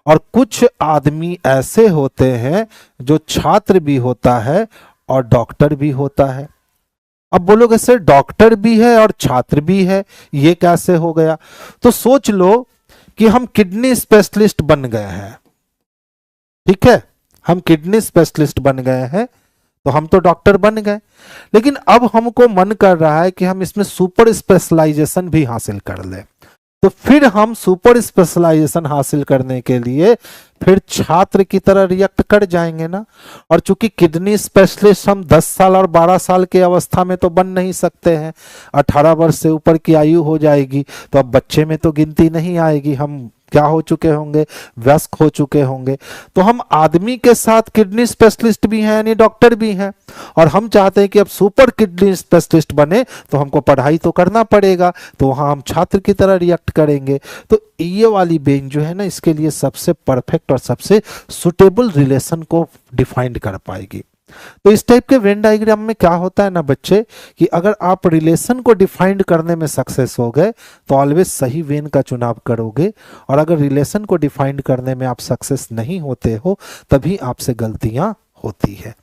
और कुछ आदमी ऐसे होते हैं जो छात्र भी होता है और डॉक्टर भी होता है। अब बोलोगे सर डॉक्टर भी है और छात्र भी है, ये कैसे हो गया, तो सोच लो कि हम किडनी स्पेशलिस्ट बन गए हैं, ठीक है, हम किडनी स्पेशलिस्ट बन गए हैं, तो हम तो डॉक्टर बन गए, लेकिन अब हमको मन कर रहा है कि हम इसमें सुपर स्पेशलाइजेशन भी हासिल कर लें, तो फिर हम सुपर स्पेशलाइजेशन हासिल करने के लिए फिर छात्र की तरह रिएक्ट कर जाएंगे ना। और चूंकि किडनी स्पेशलिस्ट हम 10 साल और 12 साल की अवस्था में तो बन नहीं सकते हैं, 18 वर्ष से ऊपर की आयु हो जाएगी तो अब बच्चे में तो गिनती नहीं आएगी, हम क्या हो चुके होंगे, वयस्क हो चुके होंगे। तो हम आदमी के साथ किडनी स्पेशलिस्ट भी हैं यानी डॉक्टर भी हैं, और हम चाहते हैं कि अब सुपर किडनी स्पेशलिस्ट बने तो हमको पढ़ाई तो करना पड़ेगा, तो वहां हम छात्र की तरह रिएक्ट करेंगे। तो ये वाली बेन जो है ना इसके लिए सबसे परफेक्ट और सबसे सुटेबल रिलेशन को डिफाइंड कर पाएगी। तो इस टाइप के वेन डायग्राम में क्या होता है ना बच्चे, कि अगर आप रिलेशन को डिफाइंड करने में सक्सेस हो गए तो ऑलवेज सही वेन का चुनाव करोगे, और अगर रिलेशन को डिफाइंड करने में आप सक्सेस नहीं होते हो तभी आपसे गलतियां होती है।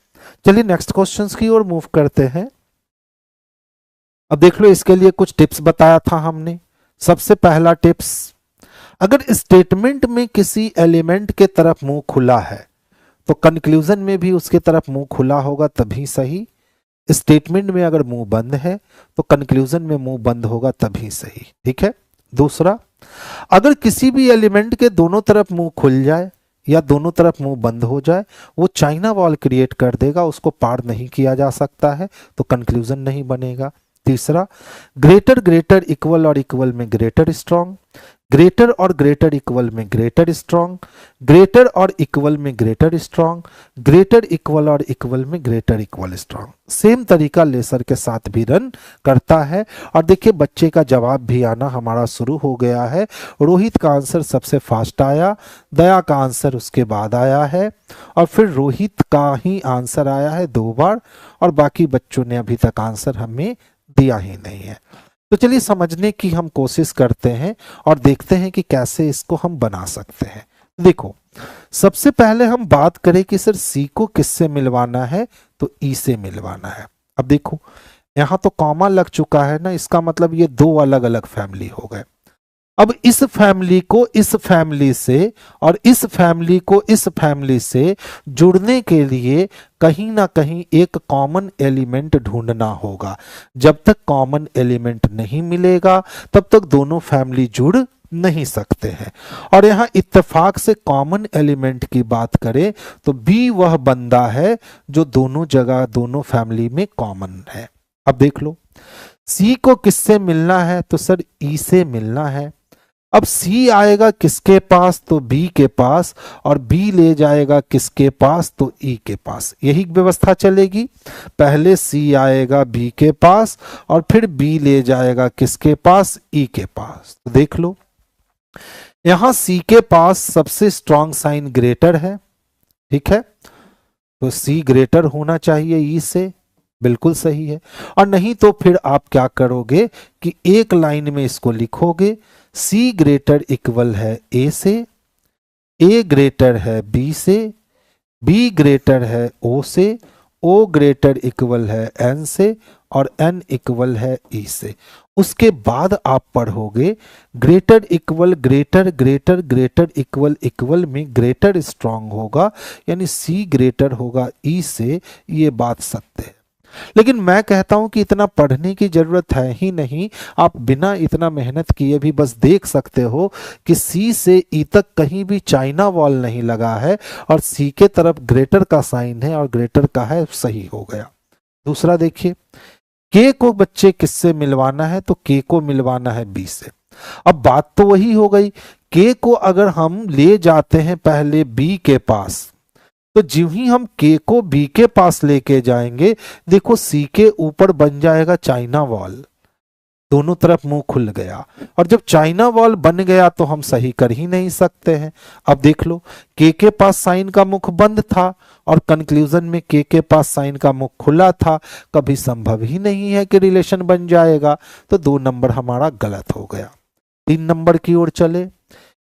चलिए नेक्स्ट क्वेश्चंस की ओर मूव करते हैं। अब देख लो इसके लिए कुछ टिप्स बताया था हमने। सबसे पहला टिप्स, अगर स्टेटमेंट में किसी एलिमेंट के तरफ मुंह खुला है तो कंक्लूजन में भी उसके तरफ मुंह खुला होगा तभी सही। स्टेटमेंट में अगर मुंह बंद है तो कंक्लूजन में मुंह बंद होगा तभी सही, ठीक है। दूसरा, अगर किसी भी एलिमेंट के दोनों तरफ मुंह खुल जाए या दोनों तरफ मुंह बंद हो जाए वो चाइना वॉल क्रिएट कर देगा, उसको पार नहीं किया जा सकता है, तो कंक्लूजन नहीं बनेगा। तीसरा, ग्रेटर ग्रेटर इक्वल और इक्वल में ग्रेटर स्ट्रॉन्ग, ग्रेटर और ग्रेटर इक्वल में ग्रेटर स्ट्रॉन्ग, ग्रेटर और इक्वल में ग्रेटर स्ट्रॉन्ग, ग्रेटर इक्वल और इक्वल में ग्रेटर इक्वल स्ट्रॉन्ग। सेम तरीका लेसर के साथ भी रन करता है। और देखिए बच्चे का जवाब भी आना हमारा शुरू हो गया है। रोहित का आंसर सबसे फास्ट आया, दया का आंसर उसके बाद आया है, और फिर रोहित का ही आंसर आया है 2 बार, और बाकी बच्चों ने अभी तक आंसर हमें दिया ही नहीं है। तो चलिए समझने की हम कोशिश करते हैं और देखते हैं कि कैसे इसको हम बना सकते हैं। देखो, सबसे पहले हम बात करें कि सर सी को किससे मिलवाना है, तो ई से मिलवाना है। अब देखो यहां तो कॉमा लग चुका है ना, इसका मतलब ये 2 अलग अलग फैमिली हो गए। अब इस फैमिली को इस फैमिली से और इस फैमिली को इस फैमिली से जुड़ने के लिए कहीं ना कहीं एक कॉमन एलिमेंट ढूंढना होगा। जब तक कॉमन एलिमेंट नहीं मिलेगा तब तक दोनों फैमिली जुड़ नहीं सकते हैं। और यहां इत्तेफाक से कॉमन एलिमेंट की बात करें तो बी वह बंदा है जो दोनों जगह दोनों फैमिली में कॉमन है। अब देख लो, सी को किससे मिलना है, तो सर ई से मिलना है। अब सी आएगा किसके पास, तो बी के पास, और बी ले जाएगा किसके पास, तो ई के पास। यही व्यवस्था चलेगी। पहले सी आएगा बी के पास और फिर बी ले जाएगा किसके पास, ई के पास। तो देख लो यहां सी के पास सबसे स्ट्रॉन्ग साइन ग्रेटर है, ठीक है, तो सी ग्रेटर होना चाहिए ई से, बिल्कुल सही है। और नहीं तो फिर आप क्या करोगे कि एक लाइन में इसको लिखोगे, सी ग्रेटर इक्वल है ए से, ए ग्रेटर है बी से, बी ग्रेटर है ओ से, ओ ग्रेटर इक्वल है एन से, और एन इक्वल है ई से। उसके बाद आप पढ़ोगे greater equal greater greater greater equal equal में ग्रेटर स्ट्रांग होगा, यानी सी ग्रेटर होगा ई से। ये बात सत्य है। लेकिन मैं कहता हूं कि इतना पढ़ने की जरूरत है ही नहीं। आप बिना इतना मेहनत किए भी बस देख सकते हो कि सी से ई तक कहीं भी चाइना वॉल नहीं लगा है और सी के तरफ ग्रेटर का साइन है और ग्रेटर का है, सही हो गया। दूसरा देखिए, के को बच्चे किससे मिलवाना है, तो के को मिलवाना है बी से। अब बात तो वही हो गई, के को अगर हम ले जाते हैं पहले बी के पास, तो ज्यों ही हम के को बी के पास लेके जाएंगे, देखो सी के ऊपर बन जाएगा चाइना वॉल, दोनों तरफ मुंह खुल गया। और जब चाइना वॉल बन गया तो हम सही कर ही नहीं सकते हैं। अब देख लो, के पास साइन का मुख बंद था और कंक्लूजन में के पास साइन का मुख खुला था, कभी संभव ही नहीं है कि रिलेशन बन जाएगा। तो 2 नंबर हमारा गलत हो गया। 3 नंबर की ओर चले,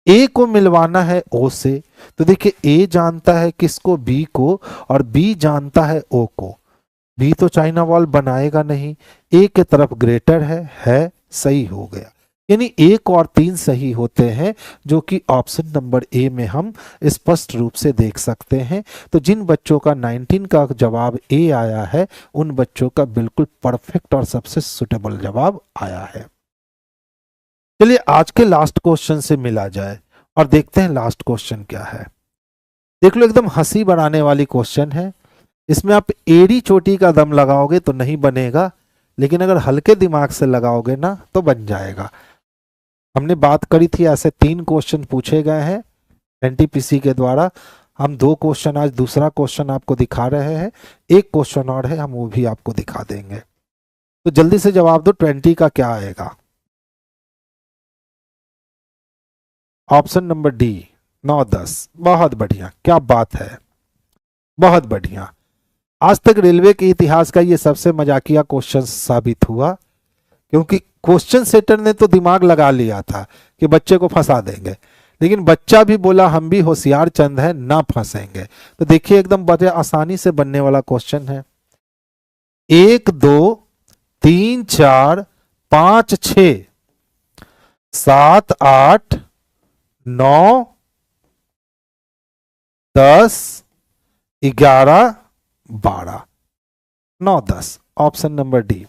ए को मिलवाना है ओ से। तो देखिए ए जानता है किसको, बी को, और बी जानता है ओ को। बी तो चाइना वॉल बनाएगा नहीं, ए के तरफ ग्रेटर है, सही हो गया। यानी 1 और 3 सही होते हैं, जो कि ऑप्शन नंबर ए में हम स्पष्ट रूप से देख सकते हैं। तो जिन बच्चों का 19 का जवाब ए आया है, उन बच्चों का बिल्कुल परफेक्ट और सबसे सुटेबल जवाब आया है। चलिए आज के लास्ट क्वेश्चन से मिला जाए और देखते हैं लास्ट क्वेश्चन क्या है। देख लो, एकदम हंसी बढ़ाने वाली क्वेश्चन है। इसमें आप एड़ी चोटी का दम लगाओगे तो नहीं बनेगा, लेकिन अगर हल्के दिमाग से लगाओगे ना तो बन जाएगा। हमने बात करी थी ऐसे 3 क्वेश्चन पूछे गए हैं एनटीपीसी के द्वारा। हम 2 क्वेश्चन, आज दूसरा क्वेश्चन आपको दिखा रहे हैं, 1 क्वेश्चन और है, हम वो भी आपको दिखा देंगे। तो जल्दी से जवाब दो, 20 का क्या आएगा? Option number D 9, 10। बहुत बढ़िया, क्या बात है, बहुत बढ़िया। आज तक रेलवे के इतिहास का ये सबसे मजाकिया क्वेश्चन साबित हुआ, क्योंकि क्वेश्चन सेटर ने तो दिमाग लगा लिया था कि बच्चे को फंसा देंगे, लेकिन बच्चा भी बोला हम भी होशियार चंद है, ना फंसेंगे। तो देखिए एकदम बड़े आसानी से बनने वाला क्वेश्चन है। 1 2 3 4 5 6 7 8 9 10 11 12 9 10, ऑप्शन नंबर डी।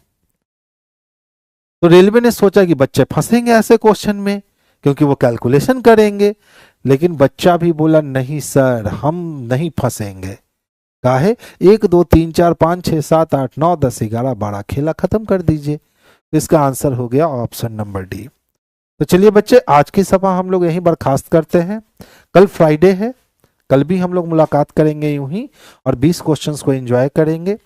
तो रेलवे ने सोचा कि बच्चे फंसेंगे ऐसे क्वेश्चन में, क्योंकि वो कैलकुलेशन करेंगे, लेकिन बच्चा भी बोला नहीं सर हम नहीं फंसेंगे। काहे 1 2 3 4 5 6 7 8 9 10 11 12 खेला खत्म कर दीजिए। इसका आंसर हो गया ऑप्शन नंबर डी। तो चलिए बच्चे, आज की सभा हम लोग यहीं बर्खास्त करते हैं। कल फ्राइडे है, कल भी हम लोग मुलाकात करेंगे यूं ही, और 20 क्वेश्चंस को एंजॉय करेंगे।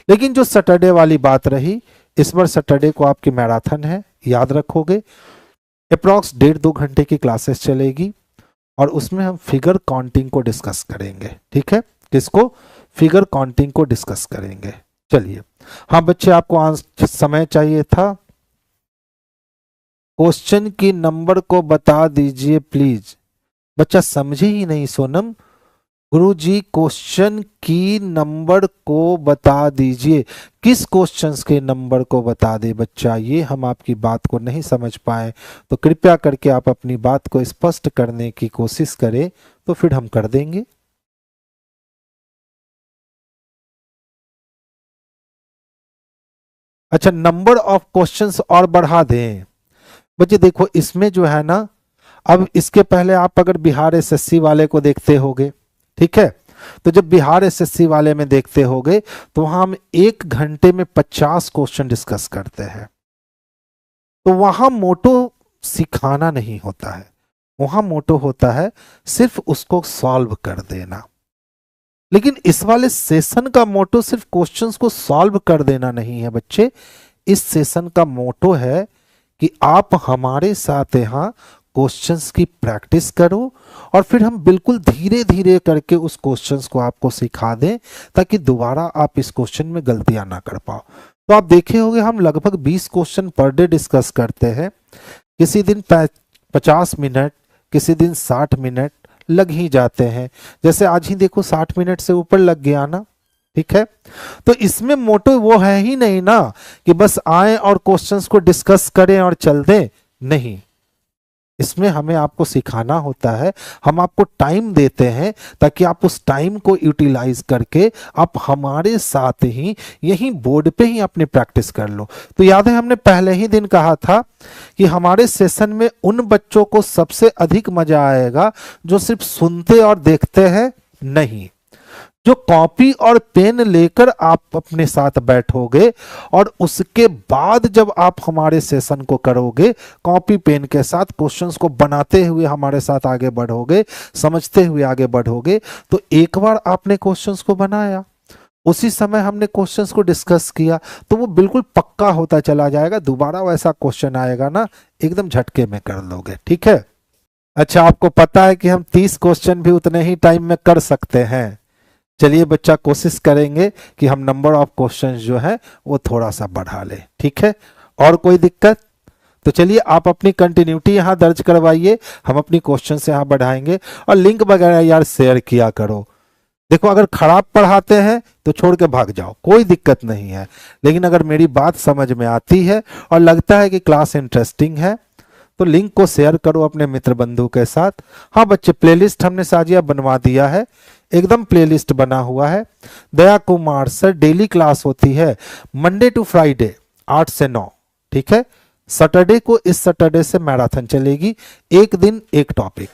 लेकिन जो सैटरडे वाली बात रही, इस बार सैटरडे को आपकी मैराथन है, याद रखोगे। अप्रॉक्स 1.5-2 घंटे की क्लासेस चलेगी और उसमें हम फिगर काउंटिंग को डिस्कस करेंगे। ठीक है, किसको? फिगर काउंटिंग को डिस्कस करेंगे। चलिए, हाँ बच्चे, आपको समय चाहिए था। क्वेश्चन की नंबर को बता दीजिए प्लीज। बच्चा समझे ही नहीं सोनम। गुरुजी क्वेश्चन की नंबर को बता दीजिए। किस क्वेश्चंस के नंबर को बता दे बच्चा? ये हम आपकी बात को नहीं समझ पाए, तो कृपया करके आप अपनी बात को स्पष्ट करने की कोशिश करें, तो फिर हम कर देंगे। अच्छा, नंबर ऑफ क्वेश्चंस और बढ़ा दें। बच्चे देखो, इसमें जो है ना, अब इसके पहले आप अगर बिहार एसएससी वाले को देखते होगे, ठीक है, तो जब बिहार एसएससी वाले में देखते होगे तो वहां हम 1 घंटे में 50 क्वेश्चन डिस्कस करते हैं। तो वहां मोटो सिखाना नहीं होता है, वहां मोटो होता है सिर्फ उसको सॉल्व कर देना। लेकिन इस वाले सेशन का मोटो सिर्फ क्वेश्चंस को सॉल्व कर देना नहीं है बच्चे। इस सेशन का मोटो है कि आप हमारे साथ यहाँ क्वेश्चंस की प्रैक्टिस करो और फिर हम बिल्कुल धीरे धीरे करके उस क्वेश्चंस को आपको सिखा दें, ताकि दोबारा आप इस क्वेश्चन में गलतियां ना कर पाओ। तो आप देखे होंगे हम लगभग 20 क्वेश्चन पर डे डिस्कस करते हैं। किसी दिन 50 मिनट, किसी दिन 60 मिनट लग ही जाते हैं। जैसे आज ही देखो 60 मिनट से ऊपर लग गया ना। ठीक है, तो इसमें मोटो वो है ही नहीं ना कि बस आए और क्वेश्चंस को डिस्कस करें और चल दें। नहीं, इसमें हमें आपको सिखाना होता है। हम आपको टाइम देते हैं ताकि आप उस टाइम को यूटिलाइज करके आप हमारे साथ ही यहीं बोर्ड पे ही अपनी प्रैक्टिस कर लो। तो याद है हमने पहले ही दिन कहा था कि हमारे सेशन में उन बच्चों को सबसे अधिक मजा आएगा जो सिर्फ सुनते और देखते हैं नहीं, जो कॉपी और पेन लेकर आप अपने साथ बैठोगे और उसके बाद जब आप हमारे सेशन को करोगे, कॉपी पेन के साथ क्वेश्चंस को बनाते हुए हमारे साथ आगे बढ़ोगे, समझते हुए आगे बढ़ोगे। तो एक बार आपने क्वेश्चंस को बनाया, उसी समय हमने क्वेश्चंस को डिस्कस किया, तो वो बिल्कुल पक्का होता चला जाएगा। दोबारा वैसा क्वेश्चन आएगा ना, एकदम झटके में कर लोगे। ठीक है, अच्छा, आपको पता है कि हम 30 क्वेश्चन भी उतने ही टाइम में कर सकते हैं। चलिए बच्चा, कोशिश करेंगे कि हम नंबर ऑफ क्वेश्चंस जो है वो थोड़ा सा बढ़ा ले। ठीक है, और कोई दिक्कत? तो चलिए आप अपनी कंटिन्यूटी यहाँ दर्ज करवाइए, हम अपनी क्वेश्चन से यहाँ बढ़ाएंगे। और लिंक वगैरह यार शेयर किया करो। देखो, अगर खराब पढ़ाते हैं तो छोड़ के भाग जाओ, कोई दिक्कत नहीं है। लेकिन अगर मेरी बात समझ में आती है और लगता है कि क्लास इंटरेस्टिंग है, तो लिंक को शेयर करो अपने मित्र बंधु के साथ। हाँ बच्चे, प्लेलिस्ट हमने साजिया बनवा दिया है, एकदम प्लेलिस्ट बना हुआ है। दया कुमार सर, डेली क्लास होती है मंडे टू फ्राइडे 8 से 9। ठीक है, सैटरडे को, इस सैटरडे से मैराथन चलेगी, एक दिन एक टॉपिक।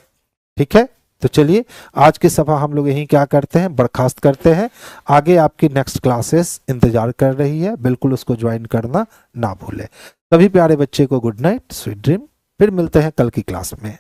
ठीक है, तो चलिए आज की सभा हम लोग यहीं क्या करते हैं, बर्खास्त करते हैं। आगे आपकी नेक्स्ट क्लासेस इंतजार कर रही है, बिल्कुल उसको ज्वाइन करना ना भूले। सभी प्यारे बच्चे को गुड नाइट, स्वीट ड्रीम। फिर मिलते हैं कल की क्लास में।